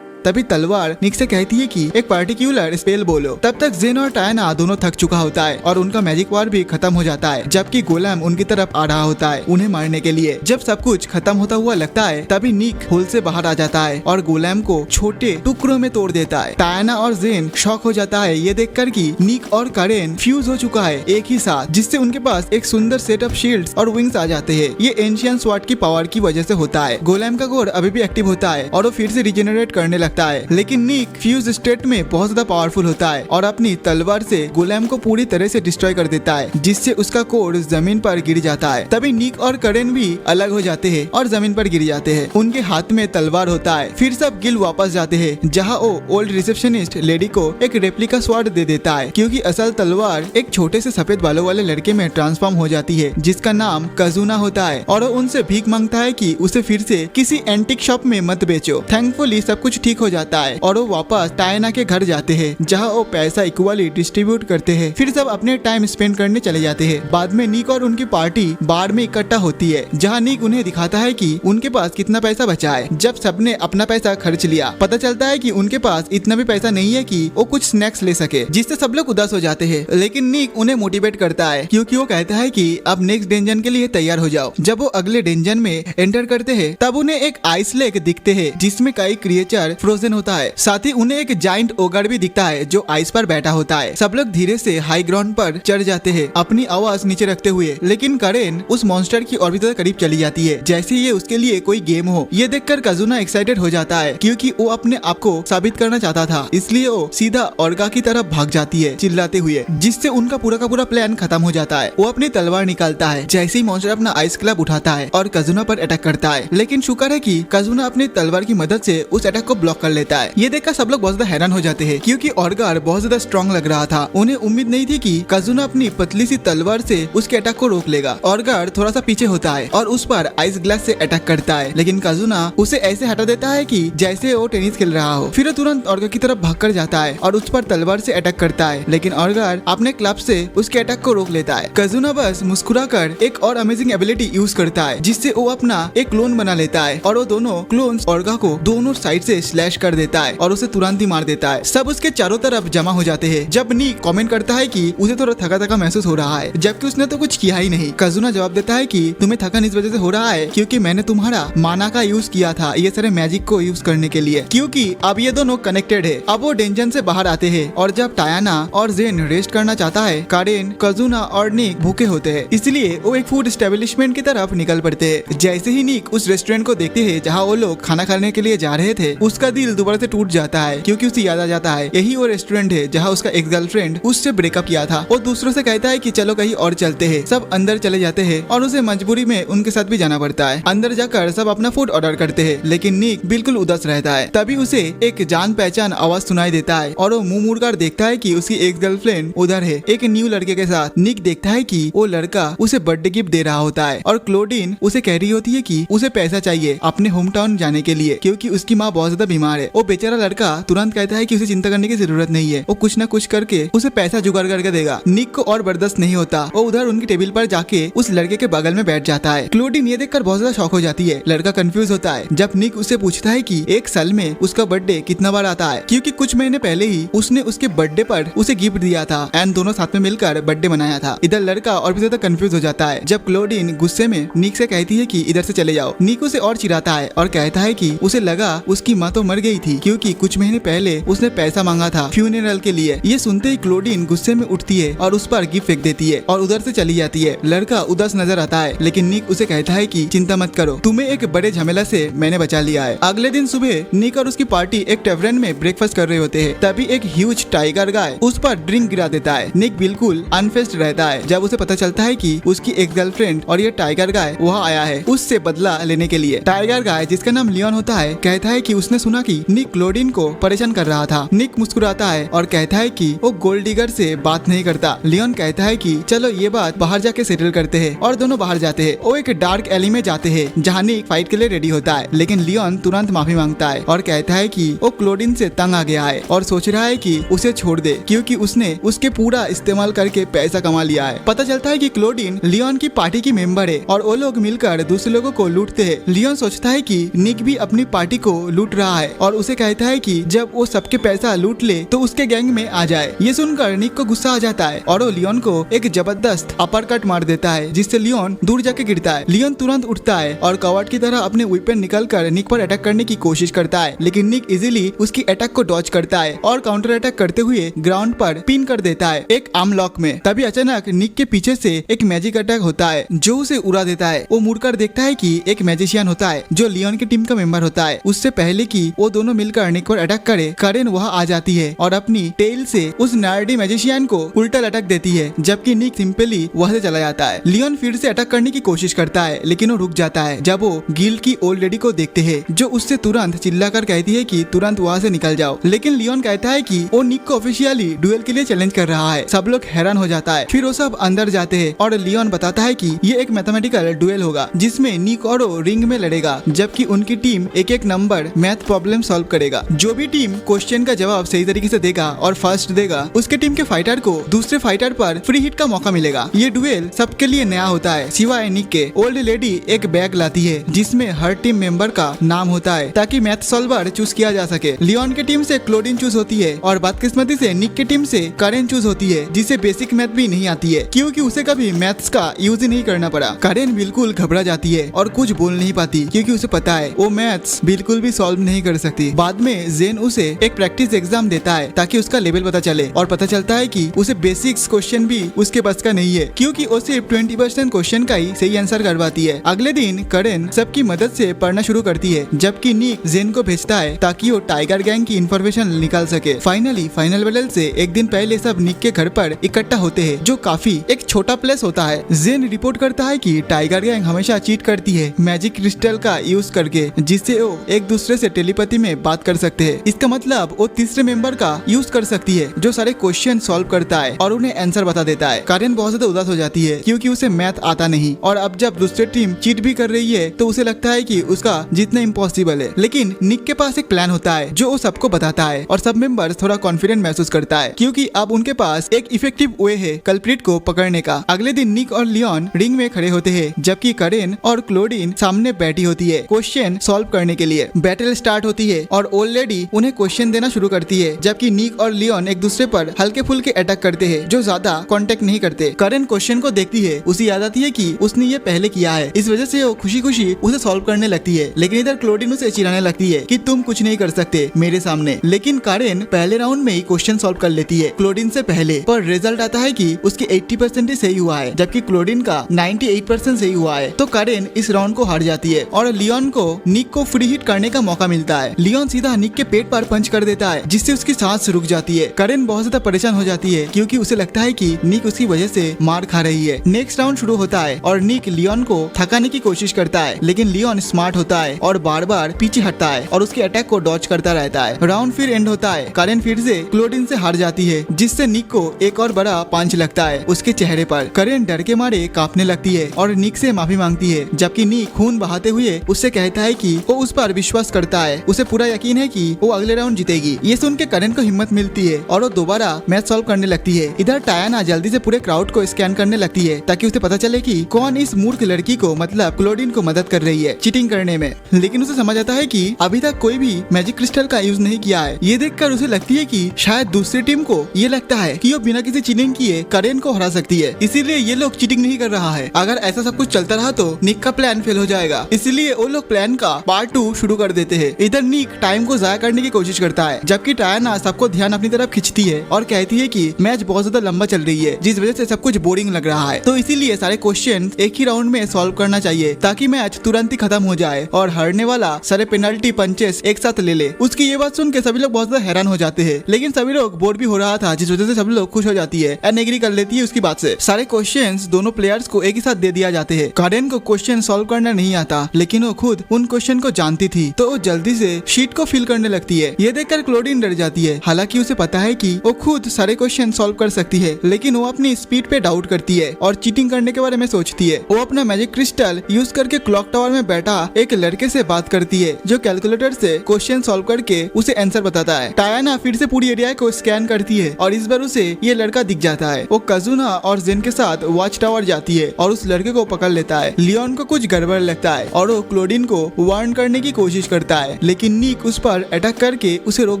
तभी तलवार निक से कहती है कि एक पार्टिकुलर स्पेल बोलो। तब तक जेन और टायना दोनों थक चुका होता है और उनका मैजिक पावर भी खत्म हो जाता है, जबकि गोलेम उनकी तरफ आ रहा होता है उन्हें मारने के लिए। जब सब कुछ खत्म होता हुआ लगता है, तभी निक होल से बाहर आ जाता है और गोलेम को छोटे टुकड़ों में तोड़ देता है। टायना और जेन शॉक हो जाता है ये देखकर कि निक और करेन फ्यूज हो चुका है एक ही साथ, जिससे उनके पास एक सुंदर सेट ऑफ शील्ड्स और विंग्स आ जाते हैं। ये एंशियंट स्वॉर्ड की पावर की वजह से होता है। गोलेम का कोर अभी भी एक्टिव होता है और वो फिर से रिजेनरेट करने लगता है, लेकिन निक फ्यूज स्टेट में बहुत ज्यादा पावरफुल होता है और अपनी तलवार से गोलेम को पूरी तरह से डिस्ट्रॉय कर देता है, जिससे उसका कोर जमीन पर गिर जाता है। तभी निक और करेन भी अलग हो जाते हैं और जमीन पर गिर जाते हैं। उनके हाथ में तलवार होता है। फिर सब गिल वापस जाते हैं, जहाँ वो ओल्ड रिसेप्शनिस्ट लेडी को एक रेप्लिका स्वॉर्ड दे देता है, क्योंकि असल तलवार एक छोटे से सफेद बालों वाले लड़के में ट्रांसफॉर्म हो जाती है, जिसका नाम कजुना होता है, और वो उनसे भीख मांगता है कि उसे फिर से किसी एंटिक शॉप में मत बेचो। थैंकफुली सब कुछ ठीक हो जाता है और वो वापस टायना के घर जाते हैं, जहाँ वो पैसा इक्वली डिस्ट्रीब्यूट करते हैं। फिर सब अपने टाइम स्पेंड करने चले जाते हैं। बाद में निक और उनकी पार्टी बार में इकट्ठा होती है, जहाँ निक उन्हें दिखाता है कि उनके पास कितना पैसा बचा है। जब सबने अपना पैसा खर्च लिया, पता चलता है कि उनके पास इतना भी पैसा नहीं है कि वो कुछ स्नैक्स ले सके, जिससे सब लोग उदास हो जाते हैं। लेकिन निक उन्हें मोटिवेट करता है, क्योंकि वो कहता है कि अब नेक्स्ट डेंजन के लिए तैयार हो जाओ। जब वो अगले डेंजन में एंटर करते हैं, तब उन्हें एक आइस लेक दिखते हैं, जिसमें कई क्रिएचर फ्रोजन होता है। साथ ही उन्हें एक जाइंट ओगर भी दिखता है जो आइस पर बैठा होता है। सब लोग धीरे से हाई ग्राउंड पर चढ़ जाते हैं, अपनी आवाज नीचे रखते हुए, लेकिन करेन उस मॉन्स्टर की और भी ज्यादा करीब चली जाती है, जैसे ये उसके लिए कोई गेम हो। ये देखकर कजुना एक्साइटेड हो जाता है, क्योंकि वो अपने आप को साबित करना चाहता था, इसलिए वो सीधा ऑर्गा की तरफ भाग जाती है चिल्लाते हुए, जिससे उनका पूरा का पूरा प्लान खत्म हो जाता है। वो अपनी तलवार निकालता है जैसे ही मॉन्स्टर अपना आइस क्लब उठाता है और कजुना पर अटैक करता है, लेकिन शुक्र है कि कजुना अपनी तलवार की मदद से उस अटैक को ब्लॉक कर लेता है। ये देखकर सब लोग बहुत ज्यादा हैरान हो जाते हैं, क्योंकि ऑर्गार बहुत ज्यादा स्ट्रॉन्ग लग रहा था। उन्हें उम्मीद नहीं थी कि कजुना अपनी पतली सी तलवार से उसके अटैक को रोक लेगा। ऑर्गार थोड़ा सा पीछे होता है और उस पर आइस ग्लास से अटैक करता है, लेकिन कजुना उसे ऐसे हटा देता है कि जैसे वो टेनिस खेल रहा हो। फिर वो तुरंत ऑर्गार की तरफ भागकर जाता है और उस पर तलवार से अटैक करता है, लेकिन ऑर्गार अपने क्लब से उसके अटैक को रोक लेता है। कजुना बस मुस्कुराकर एक और अमेजिंग एबिलिटी यूज करता है, जिससे वो अपना एक क्लोन बना लेता है और वो दोनों क्लोन्स ऑर्गा को दोनों साइड से स्लैश कर देता है और उसे तुरंत ही मार देता है। सब उसके चारों तरफ जमा हो जाते हैं। जब निक कमेंट करता है कि उसे थोड़ा थका थका महसूस हो रहा है, जबकि उसने तो कुछ किया ही नहीं। कजुना जवाब देता है कि तुम्हें थकान इस वजह से हो रहा है क्योंकि मैंने तुम्हारा माना का यूज किया था ये सारे मैजिक को यूज करने के लिए, क्योंकि अब ये दोनों कनेक्टेड है। अब वो डेंजन से बाहर आते हैं और जब टायना और जेन रेस्ट करना चाहता है, कारेन, कजुना और निक भूखे होते हैं, इसलिए वो एक फूड एस्टेब्लिशमेंट की तरफ निकल पड़ते हैं। जैसे ही निक उस रेस्टोरेंट को देखते हैं जहाँ वो लोग खाना खाने के लिए जा रहे थे, उसका दिल दोबारा से टूट जाता है, क्योंकि उसे याद आ जाता है यही वो रेस्टोरेंट है जहाँ उसका एक गर्लफ्रेंड उससे ब्रेकअप किया था। वो दूसरों से कहता है कि चलो कहीं और चलते हैं। सब अंदर चले जाते हैं और उसे मजबूरी में उनके साथ भी जाना पड़ता है। अंदर जाकर सब अपना फूड ऑर्डर करते हैं, लेकिन निक बिल्कुल उदास रहता है। तभी उसे एक जान पहचान आवाज सुनाई देता है और वो मुंह मुड़कर देखता है कि उसकी एक गर्लफ्रेंड उधर है एक न्यू लड़के के साथ। निक देखता है कि वो लड़का उसे बर्थडे गिफ्ट दे रहा होता है और क्लोडीन उसे कह रही होती है कि उसे पैसा चाहिए अपने होम टाउन जाने के लिए, क्योंकि उसकी माँ बहुत ज्यादा बीमार बीमार है। वो बेचारा लड़का तुरंत कहता है कि उसे चिंता करने की जरूरत नहीं है, वो कुछ न कुछ करके उसे पैसा जुगाड़ करके देगा। निक को और बर्दाश्त नहीं होता, वो उधर उनकी टेबल पर जाके उस लड़के के बगल में बैठ जाता है। क्लोडीन ये देखकर बहुत ज्यादा शॉक हो जाती है। लड़का कंफ्यूज होता है जब निक उससे पूछता है कि एक साल में उसका बर्थडे कितना बार आता है, क्योंकि कुछ महीने पहले ही उसने उसके बर्थडे पर उसे गिफ्ट दिया था एंड दोनों साथ में मिलकर बर्थडे मनाया था। इधर लड़का और भी ज्यादा कंफ्यूज हो जाता है जब क्लोडीन गुस्से में निक से कहती है कि इधर से चले जाओ। निक उसे और चिढ़ाता है और कहता है कि उसे लगा उसकी माँ तो मर गई थी, क्योंकि कुछ महीने पहले उसने पैसा मांगा था फ्यूनरल के लिए। ये सुनते ही क्लोडीन गुस्से में उठती है और उस पर गिफ्ट फेंक देती है और उधर से चली जाती है। लड़का उदास नजर आता है, लेकिन निक उसे कहता है कि चिंता मत करो, तुम्हें एक बड़े झमेला से मैंने बचा लिया है। अगले दिन सुबह निक और उसकी पार्टी एक टेवरन में ब्रेकफास्ट कर रहे होते हैं, तभी एक ह्यूज टाइगर गाय उस पर ड्रिंक गिरा देता है। निक बिल्कुल अनफेस्ड रहता है जब उसे पता चलता है कि उसकी एक गर्लफ्रेंड और ये टाइगर गाय वहाँ आया है उससे बदला लेने के लिए। टाइगर गाय जिसका नाम लियोन होता है कहता है कि उसने सुना कि निक क्लोडीन को परेशान कर रहा था। निक मुस्कुराता है और कहता है कि वो गोल्ड डिगर से बात नहीं करता। लियोन कहता है कि चलो ये बात बाहर जाके सेटल करते हैं, और दोनों बाहर जाते हैं। वो एक डार्क एली में जाते हैं जहाँ निक फाइट के लिए रेडी होता है, लेकिन लियोन तुरंत माफी मांगता है और कहता है कि वो क्लोडीन से तंग आ गया है और सोच रहा है कि उसे छोड़ दे, क्योंकि उसने उसके पूरा इस्तेमाल करके पैसा कमा लिया है। पता चलता है कि क्लोडीन लियोन की पार्टी की मेंबर है और वो लोग मिलकर दूसरे लोगों को लूटते हैं। लियोन सोचता है कि निक भी अपनी पार्टी को लूट रहा है और उसे कहता है कि जब वो सबके पैसा लूट ले तो उसके गैंग में आ जाए। ये सुनकर निक को गुस्सा आ जाता है और वो लियोन को एक जबरदस्त अपर कट मार देता है, जिससे लियोन दूर जाके गिरता है। लियोन तुरंत उठता है और कवर्ड की तरह अपने वेपन निकाल कर निक पर अटैक करने की कोशिश करता है, लेकिन निक इजीली उसकी अटैक को डॉज करता है और काउंटर अटैक करते हुए ग्राउंड पर पिन कर देता है एक आर्म लॉक में। तभी अचानक निक के पीछे से एक मैजिक अटैक होता है जो उसे उड़ा देता है। वो मुड़कर देखता है कि एक मैजिशियन होता है जो लियोन की टीम का मेंबर होता है। उससे पहले कि वो दोनों मिलकर निक पर अटैक करे, करेन वहाँ आ जाती है और अपनी टेल से उस नर्डी मैजिशियन को उल्टा लटक देती है, जबकि निक सिंपली वहाँ से चला जाता है। लियोन फिर से अटैक करने की कोशिश करता है, लेकिन वो रुक जाता है जब वो गिल्ड की ओल्ड लेडी को देखते हैं जो उससे तुरंत चिल्लाकर कहती है कि तुरंत वहाँ से निकल जाओ। लेकिन लियोन कहता है कि वो निक को ऑफिशियली डुएल के लिए चैलेंज कर रहा है। सब लोग हैरान हो जाता है। फिर वो सब अंदर जाते हैं और लियोन बताता है कि ये एक मैथमेटिकल डुएल होगा जिसमें निक और वो रिंग में लड़ेगा, जबकि उनकी टीम एक एक नंबर मैथ प्रॉब्लम सॉल्व करेगा। जो भी टीम क्वेश्चन का जवाब सही तरीके से देगा और फर्स्ट देगा, उसके टीम के फाइटर को दूसरे फाइटर पर फ्री हिट का मौका मिलेगा। ये डुएल सबके लिए नया होता है सिवाय निक के। ओल्ड लेडी एक बैग लाती है जिसमें हर टीम मेंबर का नाम होता है ताकि मैथ सॉल्वर चूज किया जा सके। लियोन की टीम से क्लोडीन चूज होती है और बदकिस्मती से निक की टीम से करेन चूज होती है, जिसे बेसिक मैथ भी नहीं आती है क्योंकि उसे कभी मैथ्स का यूज ही नहीं करना पड़ा। करेन बिल्कुल घबरा जाती है और कुछ बोल नहीं पाती क्योंकि उसे पता है वो मैथ्स बिल्कुल भी सॉल्व नहीं कर सकती। बाद में जेन उसे एक प्रैक्टिस एग्जाम देता है ताकि उसका लेवल पता चले और पता चलता है कि उसे बेसिक्स क्वेश्चन भी उसके बस का नहीं है क्योंकि वो सिर्फ 20% क्वेश्चन का ही सही आंसर करवाती है। अगले दिन करेन सबकी मदद से पढ़ना शुरू करती है, जबकि निक जेन को भेजता है ताकि वो टाइगर गैंग की इन्फॉर्मेशन निकाल सके। फाइनली फाइनल बैटल से एक दिन पहले सब निक के घर पर इकट्ठा होते हैं, जो काफी एक छोटा प्लेस होता है। जेन रिपोर्ट करता है कि टाइगर गैंग हमेशा चीट करती है मैजिक क्रिस्टल का यूज करके, जिससे वो एक दूसरे से टेलीपैथी में बात कर सकते हैं। इसका मतलब वो तीसरे मेंबर का यूज कर सकती है जो सारे क्वेश्चन सॉल्व करता है और उन्हें आंसर बता देता है। करेन बहुत ज्यादा उदास हो जाती है क्योंकि उसे मैथ आता नहीं, और अब जब दूसरी टीम चीट भी कर रही है तो उसे लगता है कि उसका जीतना इम्पॉसिबल है। लेकिन निक के पास एक प्लान होता है जो वो सबको बताता है और सब मेंबर्स थोड़ा कॉन्फिडेंट महसूस करता है क्योंकि अब उनके पास एक इफेक्टिव वे है कल्प्रिट को पकड़ने का। अगले दिन निक और लियोन रिंग में खड़े होते हैं, जबकि करेन और क्लोडीन सामने बैठी होती है क्वेश्चन सॉल्व करने के लिए। बैटल स्टार्ट होती है और ओल्ड लेडी उन्हें क्वेश्चन देना शुरू करती है, जबकि निक और लियोन एक दूसरे पर हल्के फुल्के अटैक करते हैं जो ज्यादा कांटेक्ट नहीं करते। करेन क्वेश्चन को देखती है, उसे याद आती है कि उसने ये पहले किया है, इस वजह से वो खुशी खुशी उसे सॉल्व करने लगती है। लेकिन इधर क्लोडीन उसे चिढ़ाने लगती है कि तुम कुछ नहीं कर सकते मेरे सामने। लेकिन करेन पहले राउंड में ही क्वेश्चन सॉल्व कर लेती है क्लोडीन से पहले, पर रिजल्ट आता है कि उसकी 80% ही सही हुआ है जबकि क्लोडीन का 98% सही हुआ है। तो करेन इस राउंड को हार जाती है और लियोन को निक को फ्री हिट करने का मौका मिलता है। लियोन सीधा निक के पेट पर पंच कर देता है जिससे उसकी सांस रुक जाती है। करेन बहुत ज्यादा परेशान हो जाती है क्योंकि उसे लगता है कि निक उसकी वजह से मार खा रही है। नेक्स्ट राउंड शुरू होता है और निक लियोन को थकाने की कोशिश करता है, लेकिन लियोन स्मार्ट होता है और बार बार पीछे हटता है और उसके अटैक को डॉज करता रहता है। राउंड फिर एंड होता है। करेन फिर से क्लोडीन से हार जाती है, जिससे निक को एक और बड़ा पंच लगता है उसके चेहरे पर। करेन डर के मारे कांपने लगती है और निक से माफी मांगती है, जबकि निक खून बहाते हुए उससे कहता है कि वो उस पर विश्वास करता है, उसे पूरा यकीन है कि वो अगले राउंड जीतेगी। ये सुन के करेन को हिम्मत मिलती है और वो दोबारा मैच सॉल्व करने लगती है। इधर टायाना जल्दी से पूरे क्राउड को स्कैन करने लगती है ताकि उसे पता चले कि कौन इस मूर्ख लड़की को मतलब क्लोडीन को मदद कर रही है चीटिंग करने में। लेकिन उसे समझ आता है कि अभी तक कोई भी मैजिक क्रिस्टल का यूज नहीं किया है। ये देखकर उसे लगती है कि शायद दूसरी टीम को ये लगता है कि वो बिना किसी चीटिंग किए करेन को हरा सकती है, इसीलिए ये लोग चीटिंग नहीं कर रहा है। अगर ऐसा सब कुछ चलता रहा तो निक का प्लान फेल हो जाएगा, इसीलिए वो लोग प्लान का पार्ट 2 शुरू कर देते हैं। इधर निक टाइम को जाया करने की कोशिश करता है, जबकि टायाना सबको ध्यान अपनी तरफ खींचती है और कहती है कि मैच बहुत ज्यादा लंबा चल रही है, जिस वजह से सब कुछ बोरिंग लग रहा है, तो इसीलिए सारे क्वेश्चन एक ही राउंड में सॉल्व करना चाहिए ताकि मैच तुरंत ही खत्म हो जाए और हारने वाला सारे पेनल्टी पंचेस एक साथ ले ले। उसकी ये बात सुन के सभी लोग बहुत ज्यादा हैरान हो जाते हैं, लेकिन सभी लोग बोर भी हो रहा था, जिस वजह से सभी लोग खुश हो जाती है एंड एग्री कर लेती है उसकी बात से। सारे क्वेश्चंस दोनों प्लेयर्स को एक ही साथ दे दिया जाते हैं। करेन को क्वेश्चन सॉल्व करना नहीं आता, लेकिन वो खुद उन क्वेश्चन को जानती थी, तो वो जल्दी से शीट को फिल करने लगती है। ये देखकर क्लोडीन डर जाती है, हालांकि उसे पता है कि वो खुद सारे क्वेश्चन सॉल्व कर सकती है, लेकिन वो अपनी स्पीड पे डाउट करती है और चीटिंग करने के बारे में सोचती है। वो अपना मैजिक क्रिस्टल यूज करके क्लॉक टावर में बैठा एक लड़के से बात करती है जो कैलकुलेटर से क्वेश्चन सॉल्व करके उसे आंसर बताता है। टायाना फिर से पूरी एरिया को स्कैन करती है और इस बार उसे ये लड़का दिख जाता है। वो कजुना और जेन के साथ वॉच टावर जाती है और उस लड़के को पकड़ लेता है। लियोन को कुछ गड़बड़ लगता है और वो क्लोडीन को वार्न करने की कोशिश करता है, लेकिन निक उस पर अटैक करके उसे रोक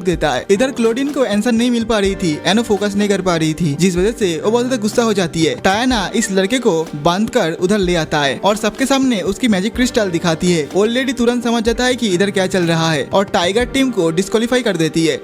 देता है। इधर क्लोडीन को आंसर नहीं मिल पा रही थी एंड फोकस नहीं कर पा रही थी, जिस वजह से वो बहुत ज्यादा गुस्सा हो जाती है। टायाना इस लड़के को बांध कर उधर ले आता है और सबके सामने उसकी मैजिक क्रिस्टल दिखाती है। ओल्ड लेडी तुरंत समझ जाता है कि इधर क्या चल रहा है और टाइगर टीम को डिस्क्वालीफाई कर देती है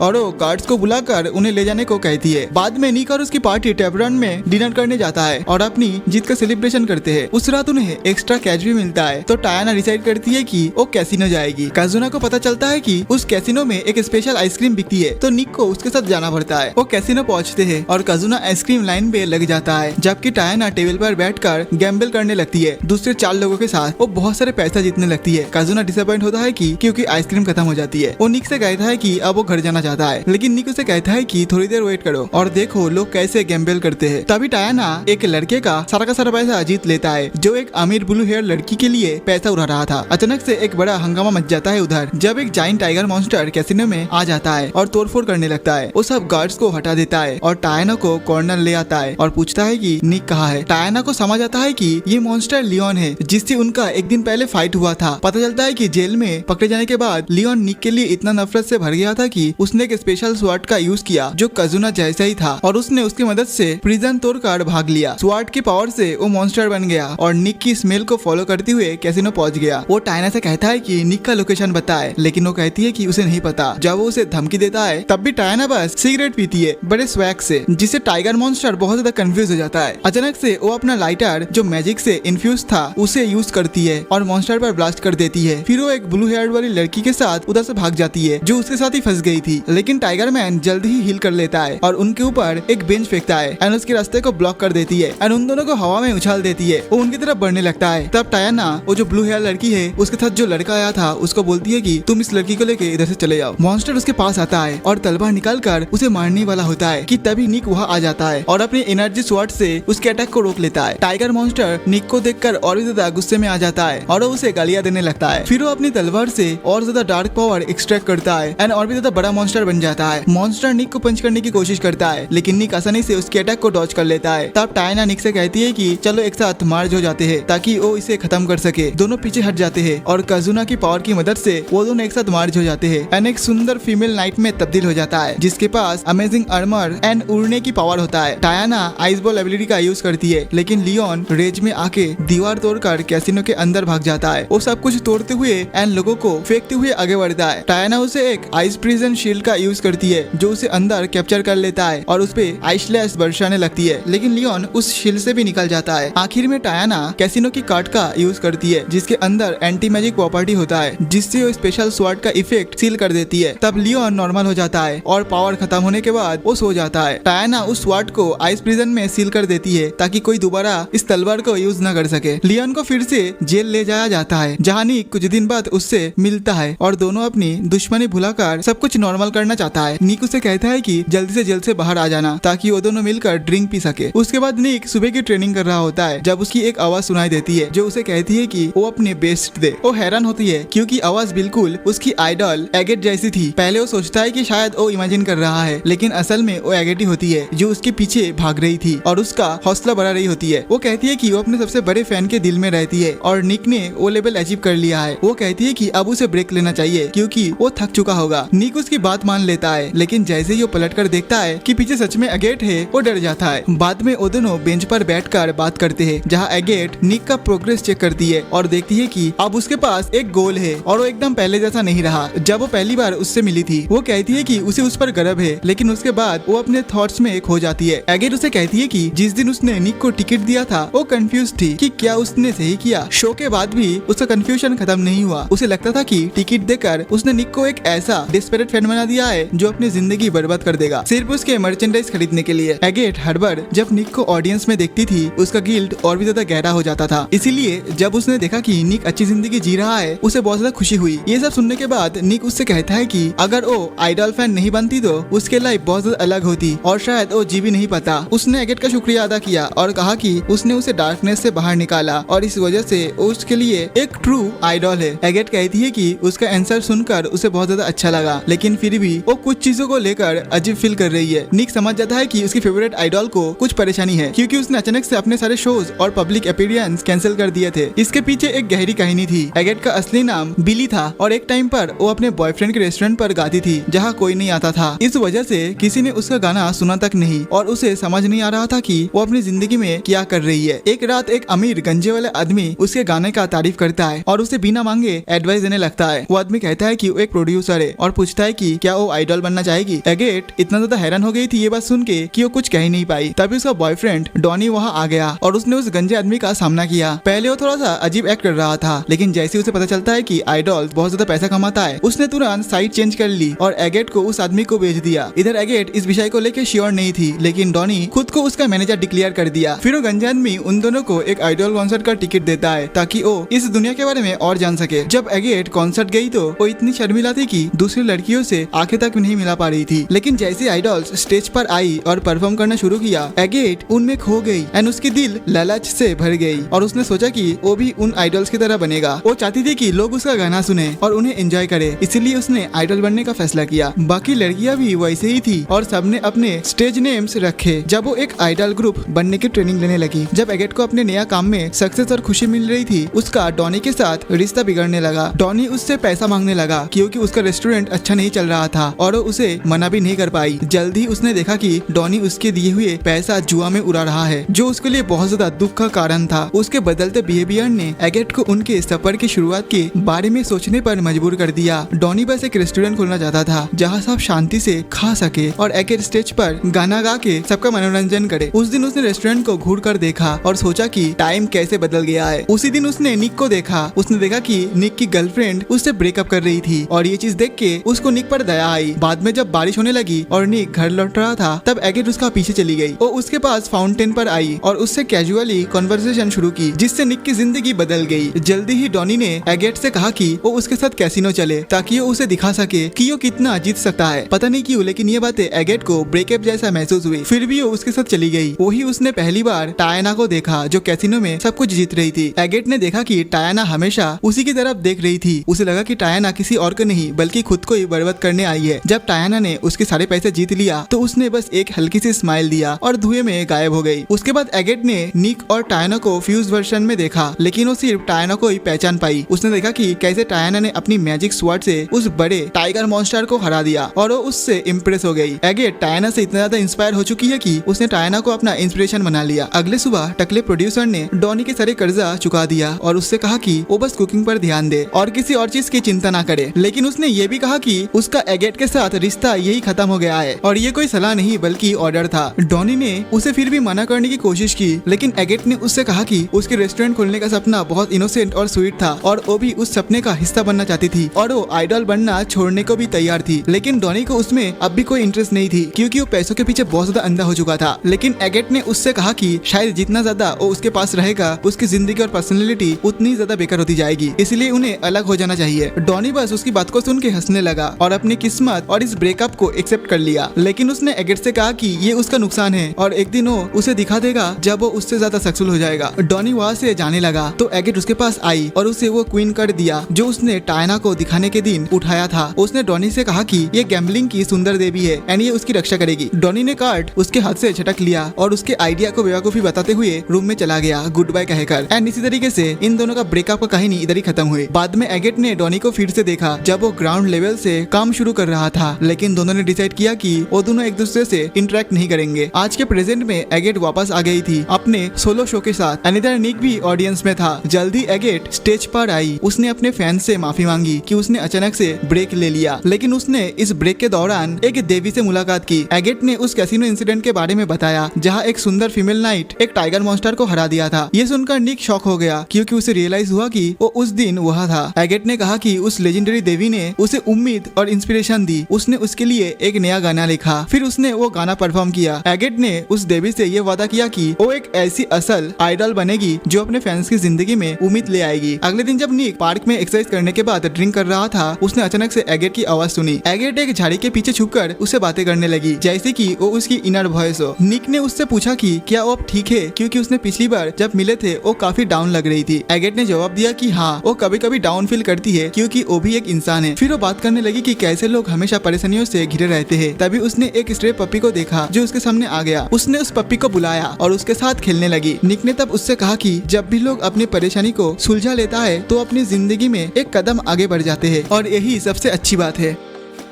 और वो गार्ड्स को बुलाकर उन्हें ले जाने को कहती है। बाद में निक और उसकी पार्टी टेबरन में डिनर करने जाता है और अपनी जीत का सेलिब्रेशन करते हैं। उस रात उन्हें एक्स्ट्रा कैश भी मिलता है, तो टायाना डिसाइड करती है कि वो कैसीनो जाएगी। काजुना को पता चलता है कि उस कैसीनो में एक स्पेशल आइसक्रीम बिकती है, तो निक को उसके साथ जाना पड़ता है। वो कैसीनो पहुंचते हैं और काजुना आइसक्रीम लाइन पे लग जाता है, जबकि टायाना टेबल पर बैठकर गैम्बल करने लगती है दूसरे 4 लोगों के साथ। वो बहुत सारे पैसा जीतने लगती है। काजुना डिसअपॉइंट होता है कि क्योंकि आइसक्रीम खत्म हो जाती है। वो निक से कहता है कि अब वो घर जाना चाहता है, लेकिन निक उसे कहता है कि थोड़ी देर वेट करो और देखो लोग कैसे गैम्बल करते हैं। तभी टायाना एक लड़के का सारा पैसा जीत लेता है, जो एक अमीर ब्लू हेयर लड़की के लिए पैसा उड़ा रहा था। अचानक से एक बड़ा हंगामा मच जाता है उधर, जब एक जाइंट टाइगर मॉन्स्टर कैसीनो में आ जाता है और तोड़फोड़ करने लगता है। वो सब गार्ड्स को हटा देता है और टायाना को कॉर्नर ले आता है और पूछता है कि निक कहाँ है। टायाना को समझ आता है कि ये मॉन्स्टर लियोन है, जिससे उनका एक दिन पहले फाइट हुआ था। पता चलता है कि जेल में पकड़े जाने के बाद लियोन निक के लिए इतना नफरत से भर गया था कि उसने एक स्पेशल स्वॉर्ड का यूज किया जो कजुना जैसा ही था और उसने उसकी मदद से प्रिजन तोड़कर भाग लिया। स्वॉर्ड की पावर से वो मॉन्स्टर बन गया और निक की स्मेल को फॉलो करते हुए कैसीनो पहुंच गया। वो टायाना से कहता है कि निक का लोकेशन बताए, लेकिन वो कहती है कि उसे नहीं पता। जब वो उसे धमकी देता है तब भी टायाना बस सिगरेट पीती है बड़े स्वैग से, जिससे टाइगर मॉन्स्टर बहुत ज्यादा कंफ्यूज हो जाता है। अचानक से वो अपना लाइटर जो मैजिक से इन्फ्यूज था उसे यूज करती है और मॉन्स्टर पर ब्लास्ट कर देती है। फिर वो एक ब्लू हेयर वाली लड़की के साथ उधर से भाग जाती है जो उसके साथ ही फंस गई थी, लेकिन टाइगर मैन जल्दी ही हिल कर लेता है और उनके ऊपर एक बेंच फेंकता है एंड उसके रास्ते को ब्लॉक कर देती है एंड उन दोनों को हवा में उछाल देती है। वो उनकी तरफ बढ़ने लगता है। तब टायाना वो जो ब्लू हेयर लड़की है उसके साथ जो लड़का आया था उसको बोलती है कि तुम इस लड़की को लेके इधर से चले जाओ। मॉन्स्टर उसके पास आता है और तलवार निकाल कर उसे मारने वाला होता है कि तभी निक वहाँ आ जाता है और अपनी एनर्जी स्वॉर्ड से उसके अटैक को रोक लेता है। टाइगर मॉन्स्टर निक को देखकर और भी ज्यादा गुस्से में आ जाता है और वो उसे गालियां देने लगता है। फिर वो अपनी तलवार से और ज्यादा डार्क पावर एक्सट्रैक्ट करता है एंड और भी ज्यादा बड़ा मॉन्स्टर बन जाता है। मॉन्स्टर निक को पंच करने की कोशिश करता है, लेकिन निक आसानी से उसके अटैक को डॉज कर लेता है। तब टायाना निक से कहती है कि चलो एक साथ मार्च हो जाते हैं ताकि वो इसे खत्म कर सके। दोनों पीछे हट जाते हैं और कजुना की पावर की मदद से वो दोनों एक साथ मार्च हो जाते हैं एंड एक सुंदर फीमेल नाइट में तब्दील हो जाता है, जिसके पास अमेजिंग आर्मर एंड उड़ने की पावर होता है। टायाना आइस बॉल एबिलिटी का यूज करती है, लेकिन लियोन रेज में आके दीवार तोड़कर कैसीनो के अंदर भाग जाता है। वो सब कुछ तोड़ते हुए एंड लोगों को फेंकते हुए आगे बढ़ता है। टायाना उसे एक आइस प्रिजन शील्ड का यूज करती है जो उसे अंदर कैप्चर कर लेता है और उस पे आइस स्लैश बरसाने लगती है, लेकिन लियोन उस शील्ड से भी निकल जाता है। आखिर में टायाना कैसीनो की कार्ड का यूज करती है जिसके अंदर एंटी मैजिक प्रॉपर्टी होता है, जिससे वो स्पेशल स्वॉर्ड का इफेक्ट सील कर देती है। तब लियोन नॉर्मल हो जाता है और पावर खत्म होने के बाद वो सो जाता है। टायाना उस स्वॉर्ड को आइस प्रिजन में सील कर देती है ताकि कोई दोबारा इस तलवार को यूज न कर सके। लियोन को फिर से जेल ले जाया जाता है, जहाँ निक कुछ दिन बाद उससे मिलता है और दोनों अपनी दुश्मनी भुलाकर सब कुछ नॉर्मल करना चाहता है। निक उसे कहता है कि जल्दी से जल्द से बाहर आ जाना ताकि वो दोनों मिलकर ड्रिंक पी सके। उसके बाद निक सुबह की ट्रेनिंग कर रहा होता है जब उसकी एक आवाज सुनाई देती है जो उसे कहती है कि वो अपने बेस्ट दे। वो हैरान होती है क्योंकि आवाज बिल्कुल उसकी आइडल एगेट जैसी थी। पहले वो सोचता है कि शायद वो इमेजिन कर रहा है, लेकिन असल में वो एगेट ही होती है जो उसके पीछे भाग रही थी और उसका हौसला बढ़ा रही होती है। वो कहती है कि वो अपने सबसे बड़े फैन के दिल में रहती है और निक ने वो लेवल अचीव कर लिया है। वो कहती है कि अब उसे ब्रेक लेना चाहिए क्योंकि वो थक चुका होगा। निक उसकी बात मान लेता है, लेकिन जैसे ही वो पलट कर देखता है कि पीछे सच में एगेट है, वो डर जाता है। बाद में वो दोनों बेंच पर बैठकर बात करते हैं जहाँ एगेट निक का प्रोग्रेस चेक करती है और देखती है कि अब उसके पास एक गोल है और वो एकदम पहले जैसा नहीं रहा जब वो पहली बार उससे मिली थी। वो कहती है कि उसे उस पर गर्व है, लेकिन उसके बाद वो अपने थॉट्स में खो जाती है। एगेट उसे कहती है कि जिस दिन उसने निक को टिकट दिया था वो कंफ्यूज थी कि क्या उसने सही किया। शो के बाद भी उसका कंफ्यूजन खत्म नहीं हुआ। उसे लगता था कि टिकट देकर उसने निक को एक ऐसा डेस्परेट फैन बना दिया है जो अपनी जिंदगी बर्बाद कर देगा सिर्फ उसके मर्चेंडाइज खरीदने के लिए। एगेट हर बार जब निक को ऑडियंस में देखती थी उसका गिल्ट और भी ज्यादा गहरा हो जाता था। इसीलिए जब उसने देखा कि निक अच्छी जिंदगी जी रहा है उसे बहुत ज्यादा खुशी हुई। ये सब सुनने के बाद निक उससे कहता है कि अगर वो आइडल फैन नहीं बनती तो उसके लाइफ बहुत ज्यादा अलग होती और शायद वो जी भी नहीं पाता। उसने एगेट का शुक्रिया अदा किया और कहा कि उसने उसे डार्कनेस से बाहर निकाला और इस वजह से उसके लिए एक ट्रू आइडल है। एगेट कहती है कि उसका आंसर सुनकर उसे बहुत ज्यादा अच्छा लगा, लेकिन फिर भी वो कुछ चीजों को लेकर अजीब फील कर रही है। निक समझ जाता है कि उसकी फेवरेट आइडल को कुछ परेशानी है क्योंकि उसने अचानक से अपने सारे शोज और पब्लिक अपीयरेंस कैंसिल कर दिए थे। इसके पीछे एक गहरी कहानी थी। एगेट का असली नाम बिली था और एक टाइम पर वो अपने बॉयफ्रेंड के रेस्टोरेंट पर गाती थी जहाँ कोई नहीं आता था। इस वजह से किसी ने उसका गाना सुना तक नहीं और उसे समझ नहीं आ रहा था कि वो अपनी जिंदगी में क्या कर रही है। एक रात एक अमीर गंजे वाले आदमी उसके गाने का तारीफ करता है और उसे बिना मांगे एडवाइस देने लगता है। वो आदमी कहता है कि वो एक प्रोड्यूसर है और पूछता है कि क्या वो आइडल बनना चाहेगी। एगेट इतना ज्यादा हैरान हो गई थी ये बात सुन के कि वो कुछ कह ही नहीं पाई। तभी उसका बॉयफ्रेंड डॉनी वहाँ आ गया और उसने उस गंजे आदमी का सामना किया। पहले वो थोड़ा सा अजीब एक्ट कर रहा था, लेकिन जैसे उसे पता चलता है कि आइडल बहुत ज्यादा पैसा कमाता है उसने तुरंत साइड चेंज कर ली और एगेट को उस आदमी को बेच दिया। इधर एगेट इस विषय को लेकर श्योर नहीं थी, लेकिन डॉनी खुद को उसका मैनेजर डिक्लेयर कर दिया। फिर वो गंजा आदमी उन दोनों को एक आइडल कॉन्सर्ट का टिकट देता है ताकि वो इस दुनिया के बारे में और जान सके। जब एगेट कॉन्सर्ट गई तो वो इतनी शर्मिला थी कि दूसरी लड़कियों से आंखें तक नहीं मिला पा रही थी, लेकिन जैसे आइडल्स स्टेज पर आई और परफॉर्म करना शुरू किया एगेट उनमें खो गई एंड उसकी दिल लालच से भर गई और उसने सोचा कि वो भी उन आइडल्स की तरह बनेगा। वो चाहती थी कि लोग उसका गाना सुने और उन्हें एंजॉय करे, इसीलिए उसने आइडल बनने का फैसला किया। बाकी लड़कियां भी वैसे ही थी और सबने अपने स्टेज नेम्स रखे। जब वो एक आइडल ग्रुप बनने की ट्रेनिंग लेने लगी, जब एगेट को अपने नया काम में सक्सेस और खुशी मिल रही थी, उसका डॉनी के साथ रिश्ता बिगड़ने लगा। डॉनी उससे पैसा मांगने लगा क्योंकि उसका रेस्टोरेंट अच्छा नहीं चल रहा था और वो उसे मना भी नहीं कर पाई। जल्दी उसने देखा कि डॉनी उसके दिए हुए पैसा जुआ में उड़ा रहा है, जो उसके लिए बहुत ज्यादा दुख का कारण था। उसके बदलते बिहेवियर ने एगेट को उनके सफर की शुरुआत के बारे में सोचने पर मजबूर कर दिया। डॉनी बस एक रेस्टोरेंट खोलना चाहता था जहाँ सब शांति से खा सके और एगेट स्टेज पर गाना गा के सबका मनोरंजन करे। उस दिन उसने रेस्टोरेंट को घूर कर देखा और सोचा कि टाइम कैसे बदल गया है। उसी दिन उसने निक को देखा। उसने देखा कि निक की गर्लफ्रेंड उससे ब्रेकअप कर रही थी और ये चीज देख के उसको निक पर दया आई। बाद में जब बारिश होने लगी और निक घर लौट रहा था तब एगेट उसका पीछे चली गई। वो उसके पास फाउंटेन पर आई और उससे कैजुअली कॉन्वर्सेशन शुरू की जिससे निक की जिंदगी बदल गई। जल्दी ही डॉनी ने एगेट से कहा कि वो उसके साथ कैसीनो चले ताकि वो उसे दिखा सके कि वो कितना जीत सकता है। पता नहीं क्यों, लेकिन ये बातें एगेट को ब्रेकअप जैसा महसूस हुई। फिर भी वो उसके साथ चली गई। वही उसने पहली बार टायना को देखा जो कैसीनो में सब कुछ जीत रही थी। एगेट ने देखा कि टायना हमेशा उसी की तरफ देख रही थी। उसे लगा कि टायना किसी और को नहीं बल्कि खुद को ही बर्बाद करने आई है। जब टायना ने उसके सारे पैसे जीत लिया तो उसने बस एक हल्की सी स्माइल दिया और धुएं में गायब हो गई। उसके बाद एगेट ने निक और टायना को फ्यूज वर्जन में देखा, लेकिन वो सिर्फ टायना को ही पहचान पाई। उसने देखा कि कैसे टायना ने अपनी मैजिक स्वॉर्ड से उस बड़े टाइगर मॉन्स्टर को हरा दिया और वो उससे इम्प्रेस हो गई। एगेट टायना से इतना ज्यादा इंस्पायर हो चुकी है कि उसने टायना को अपना इंस्पिरेशन बना लिया। अगले सुबह टकले प्रोड्यूसर ने डॉनी के सारे कर्जा चुका दिया और उससे कहा कि वो बस कुकिंग पर ध्यान दे और किसी और चीज की चिंता ना करे। लेकिन उसने ये भी कहा कि उसका एगेट के साथ रिश्ता यही खत्म हो गया है और ये कोई सलाह नहीं बल्कि ऑर्डर था। डॉनी ने उसे फिर भी मना करने की कोशिश की, लेकिन एगेट ने उससे कहा कि उसके रेस्टोरेंट खोलने का सपना बहुत इनोसेंट और स्वीट था और वो भी उस सपने का हिस्सा बनना चाहती थी और वो आइडल बनना छोड़ने को भी तैयार थी। लेकिन डॉनी को उसमें अब भी कोई इंटरेस्ट नहीं थी क्योंकि वो पैसों के पीछे बहुत ज्यादा अंधा हो चुका था। लेकिन एगेट ने उससे कहा कि शायद जितना ज्यादा वो उसके पास रहेगा उसकी जिंदगी और पर्सनैलिटी उतनी ज्यादा बेकार होती जाएगी, इसलिए उन्हें अलग हो जाना चाहिए। डॉनी बस उसकी बात को सुन के हंसने लगा और अपनी किस्मत और इस ब्रेकअप को एक्सेप्ट कर लिया। लेकिन उसने एगेट से कहा कि ये उसका नुकसान है और एक दिन वो उसे दिखा देगा जब वो उससे ज्यादा सक्सेसफुल हो जाएगा। डॉनी वहाँ से जाने लगा तो एगेट उसके पास आई और उसे वो क्वीन कर दिया जो उसने टायना को दिखाने के दिन उठाया था। उसने डॉनी से कहा कि ये गैम्बलिंग की सुंदर देवी है एंड ये उसकी रक्षा करेगी। डॉनी ने कार्ड उसके हाथ से झटक लिया और उसके आइडिया को बेवकूफी बताते हुए रूम में चला गया गुड बाय कहकर। एंड इसी तरीके से इन दोनों का ब्रेकअप का कहानी इधर ही खत्म हुई। बाद में एगेट ने डॉनी को फिर से देखा जब वो ग्राउंड लेवल से काम शुरू कर रहा था, लेकिन दोनों ने डिसाइड किया कि वो दोनों एक दूसरे से इंटरेक्ट नहीं करेंगे। आज के प्रेजेंट में एगेट वापस आ गई थी अपने सोलो शो के साथ। अनिदर निक भी ऑडियंस में था। जल्दी एगेट स्टेज पर आई। उसने अपने फैंस से माफी मांगी कि उसने अचानक से ब्रेक ले लिया, लेकिन उसने इस ब्रेक के दौरान एक देवी से मुलाकात की। एगेट ने उस कैसीनो इंसिडेंट के बारे में बताया जहाँ एक सुंदर फीमेल नाइट एक टाइगर मॉन्स्टर को हरा दिया था। ये सुनकर निक शॉक हो गया क्योंकि उसे रियलाइज हुआ कि वो उस दिन वहाँ था। एगेट ने कहा कि उस लेजेंडरी देवी ने उसे उम्मीद और इंस्पिरेशन दी। उसने उसके लिए एक नया गाना लिखा, फिर उसने वो गाना परफॉर्म किया। एगेट ने उस देवी से ये वादा किया कि वो एक ऐसी असल आइडल बनेगी जो अपने फैंस की जिंदगी में उम्मीद ले आएगी। अगले दिन जब निक पार्क में एक्सरसाइज करने के बाद ड्रिंक कर रहा था, उसने अचानक से एगेट की आवाज सुनी। एगेट एक झाड़ी के पीछे छुपकर उससे बातें करने लगी जैसे कि वो उसकी इनर वॉइस हो। निक ने उससे पूछा कि क्या वो अब ठीक है क्योंकि उसने पिछली बार जब मिले थे वो काफी डाउन लग रही थी। एगेट ने जवाब दिया कि हाँ, वो कभी कभी डाउन फील करती है क्योंकि वो भी एक इंसान है। फिर वो बात करने लगी कि कैसे लोग हमेशा परेशानियों से घिरे रहते हैं। तभी उसने एक स्ट्रे पप्पी को देखा जो उसके सामने आ गया। उसने उस पप्पी को बुलाया और उसके साथ खेलने लगी। निक ने तब उससे कहा कि जब भी लोग अपनी परेशानी को सुलझा लेता है तो अपनी जिंदगी में एक कदम आगे बढ़ जाते हैं और यही सबसे अच्छी बात है।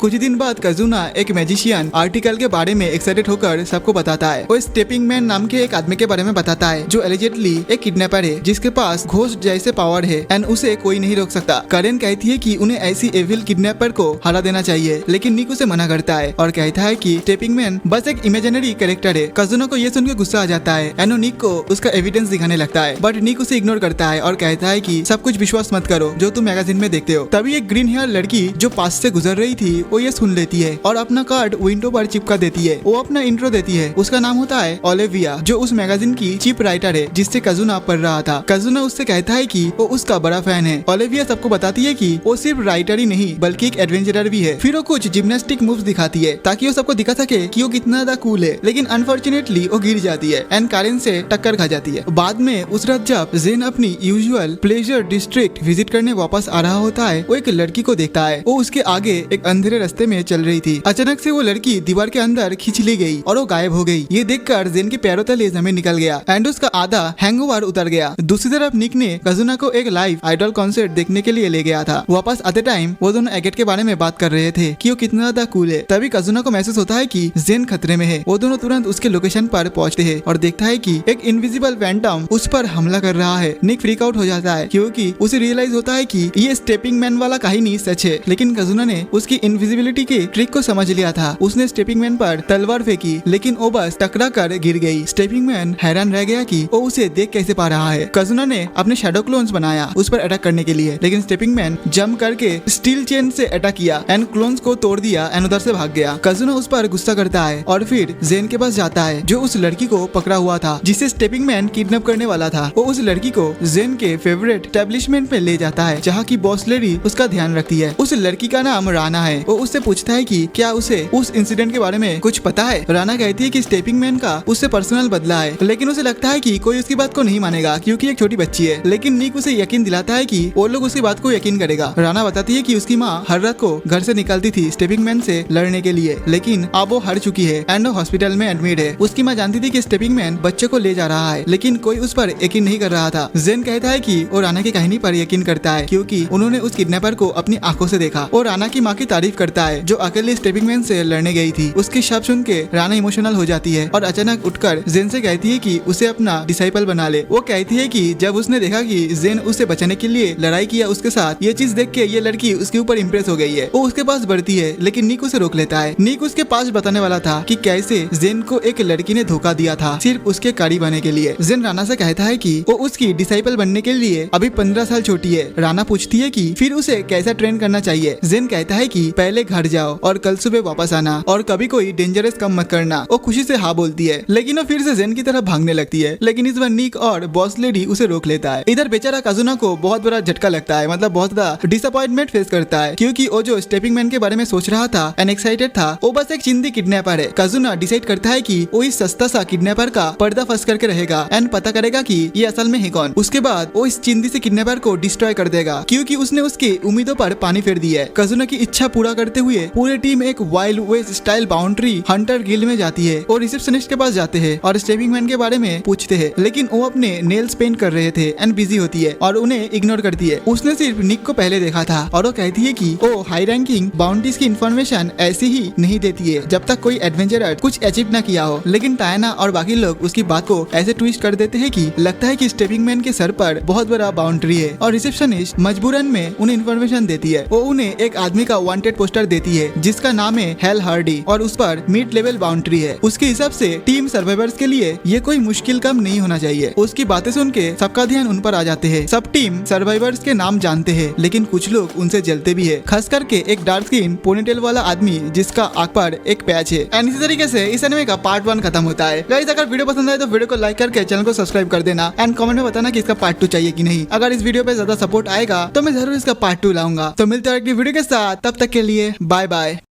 कुछ दिन बाद कजुना एक मैजिशियन आर्टिकल के बारे में एक्साइटेड होकर सबको बताता है। वो स्टेपिंग मैन नाम के एक आदमी के बारे में बताता है जो एलिजेंटली एक किडनैपर है जिसके पास घोस्ट जैसे पावर है एंड उसे कोई नहीं रोक सकता। करेन कहती है कि उन्हें ऐसी एविल किडनैपर को हरा देना चाहिए, लेकिन निक उसे मना करता है और कहता है कि स्टेपिंग मैन बस एक इमेजिनरी कैरेक्टर है। कजुना को ये सुनकर गुस्सा आ जाता है एंड निक को उसका एविडेंस दिखाने लगता है, बट निक उसे इग्नोर करता है और कहता है कि सब कुछ विश्वास मत करो जो तुम मैगजीन में देखते हो। तभी एक ग्रीन हेयर लड़की जो पास से गुजर रही थी वो ये सुन लेती है और अपना कार्ड विंडो पर चिपका देती है। वो अपना इंट्रो देती है। उसका नाम होता है ओलिविया जो उस मैगजीन की चीफ राइटर है जिससे कजुना पढ़ रहा था। कजुना उससे कहता है कि वो उसका बड़ा फैन है। ओलिविया सबको बताती है कि वो सिर्फ राइटर ही नहीं बल्कि एक एडवेंचरर भी है। फिर वो कुछ जिम्नास्टिक मूव्स दिखाती है ताकि वो सबको दिखा सके कि वो कितना ज्यादा कूल है, लेकिन अनफॉर्चुनेटली वो गिर जाती है एंड कारेन से टक्कर खा जाती है। बाद में उस रात जब जेन अपनी यूजुअल प्लेजर डिस्ट्रिक्ट विजिट करने वापस आ रहा होता है, वो एक लड़की को देखता है। वो उसके आगे एक अंधेरे रास्ते में चल रही थी। अचानक से वो लड़की दीवार के अंदर खींच ली गई और वो गायब हो गई। ये देखकर जेन के पैरों तले जमीन निकल गया एंड उसका आधा हैंगओवर उतर गया। दूसरी तरफ निक ने कजुना को एक लाइव आइडल कॉन्सर्ट देखने के लिए ले गया था। वापस आते टाइम वो दोनों एगेट के बारे में बात कर रहे थे कि वो कितना ज्यादा कूल है। तभी कजुना को महसूस होता है कि जेन खतरे में है। वो दोनों तुरंत उसके लोकेशन पर पहुंचते हैं और देखता है कि एक इनविजिबल फैंटम उस पर हमला कर रहा है। निक फ्रीक आउट हो जाता है क्योंकि उसे रियलाइज होता है कि ये स्टेपिंग मैन वाला कहानी सच है, लेकिन कजुना ने उसकी इनविजिबिलिटी के ट्रिक को समझ लिया था। उसने स्टेपिंग मैन पर तलवार फेंकी लेकिन वो बस टकरा कर गिर गई। स्टेपिंग मैन हैरान रह गया कि वो उसे देख कैसे पा रहा है। कजुना ने अपने शैडो क्लोन्स बनाया उस पर अटैक करने के लिए, लेकिन स्टेपिंग मैन जंप करके स्टील चेन से अटैक किया एंड क्लोन्स को तोड़ दिया एंड उधर से भाग गया। कजुना उस पर गुस्सा करता है और फिर जेन के पास जाता है जो उस लड़की को पकड़ा हुआ था जिसे स्टेपिंग मैन किडनैप करने वाला था। वो उस लड़की को जेन के फेवरेट एस्टेब्लिशमेंट में ले जाता है जहाँ की बॉस लेडी उसका ध्यान रखती है। उस लड़की का नाम राना है। वो उससे पूछता है कि क्या उसे उस इंसिडेंट के बारे में कुछ पता है। राना कहती है कि स्टेपिंग मैन का उससे पर्सनल बदला है, लेकिन उसे लगता है कि कोई उसकी बात को नहीं मानेगा क्योंकि एक छोटी बच्ची है। लेकिन निक उसे यकीन दिलाता है कि वो लोग उसकी बात को यकीन करेगा। राना बताती है कि उसकी माँ हर रात को घर से निकलती थी स्टेपिंग मैन से लड़ने के लिए, लेकिन अब वो हार चुकी है एंड हॉस्पिटल में एडमिट है। उसकी माँ जानती थी कि स्टेपिंग मैन बच्चे को ले जा रहा है, लेकिन कोई उस पर यकीन नहीं कर रहा था। जेन कहता है कि वो राना की कहानी पर यकीन करता है क्योंकि उन्होंने उस किडनैपर को अपनी आंखों से देखा। और राना की माँ की तारीफ करता है जो अकेले स्टेपिंग मैन से लड़ने गई थी। उसके शब्द सुन के राना इमोशनल हो जाती है और अचानक उठकर जेन से कहती है कि उसे अपना डिसाइपल बना ले। वो कहती है कि जब उसने देखा कि जेन उसे बचाने के लिए लड़ाई किया उसके साथ, ये चीज देख के ये लड़की उसके ऊपर इम्प्रेस हो गई है। वो उसके पास बढ़ती है लेकिन निक उसे रोक लेता है। निक उसके पास बताने वाला था कि कैसे जेन को एक लड़की ने धोखा दिया था सिर्फ उसके कारी बनने के लिए। जेन राना से कहता है कि वो उसकी डिसाइपल बनने के लिए अभी 15 साल छोटी है। राना पूछती है कि फिर उसे कैसा ट्रेन करना चाहिए। जेन कहता है कि पहले पहले घर जाओ और कल सुबह वापस आना और कभी कोई डेंजरस काम मत करना। वो खुशी से हाँ बोलती है, लेकिन वो फिर से जेन की तरफ भागने लगती है। लेकिन इस बार निक और बॉस लेडी उसे रोक लेता है। इधर बेचारा काजुना को बहुत बड़ा झटका लगता है, मतलब बहुत ज्यादा डिसअपॉइंटमेंट फेस करता है, क्योंकि वो जो स्टेपिंग मैन के बारे में सोच रहा था एंड एक्साइटेड था, वो बस एक चिंदी किडनैपर है। काजुना डिसाइड करता है कि वो इस सस्ता सा किडनैपर का पर्दा फंस करके रहेगा एंड पता करेगा कि ये असल में है कौन। उसके बाद वो इस चिंदी से किडनैपर को डिस्ट्रॉय कर देगा, क्योंकि उसने उसकी उम्मीदों पर पानी फेर दी है। काजुना की इच्छा पूरा करते हुए पूरी टीम एक wild west style bounty hunter guild में जाती है और रिसेप्शनिस्ट के पास जाते हैं और स्टेपिंग मैन के बारे में पूछते हैं, लेकिन वो अपने नेल्स पेंट कर रहे थे एंड बिजी होती है और उन्हें इग्नोर करती है। उसने सिर्फ निक को पहले देखा था और वो कहती है कि वो हाई रैंकिंग बाउंड्रीज की इन्फॉर्मेशन ऐसी ही नहीं देती है जब तक कोई एडवेंचरर कुछ अचीव न किया हो। लेकिन टायना और बाकी लोग उसकी बात को ऐसे ट्विस्ट कर देते हैं कि लगता है कि स्टेपिंग मैन के सर पर बहुत बड़ा बाउंड्री है और रिसेप्शनिस्ट मजबूरन में उन्हें इन्फॉर्मेशन देती है। वो उन्हें एक आदमी का वांटेड पोस्टर देती है जिसका नाम है हेल हार्डी और उस पर मिड लेवल बाउंड्री है। उसके हिसाब से टीम सर्वाइवर्स के लिए ये कोई मुश्किल काम नहीं होना चाहिए। उसकी बातें सुन के सबका ध्यान उन पर आ जाते हैं। सब टीम सर्वाइवर्स के नाम जानते हैं, लेकिन कुछ लोग उनसे जलते भी है, खास करके एक डार्क स्किन पोनीटेल वाला आदमी जिसका आंख पर एक पैच है। एंड इसी तरीके से इस एनिमे का पार्ट 1 खत्म होता है। गाइस, अगर वीडियो पसंद आए तो वीडियो को लाइक करके चैनल को सब्सक्राइब कर देना एंड कमेंट में बताना कि इसका पार्ट 2 चाहिए कि नहीं। अगर इस वीडियो पे ज्यादा सपोर्ट आएगा तो मैं जरूर इसका पार्ट 2 लाऊंगा। तो मिलते हैं अगली वीडियो के साथ, तब तक के लिए बाय बाय।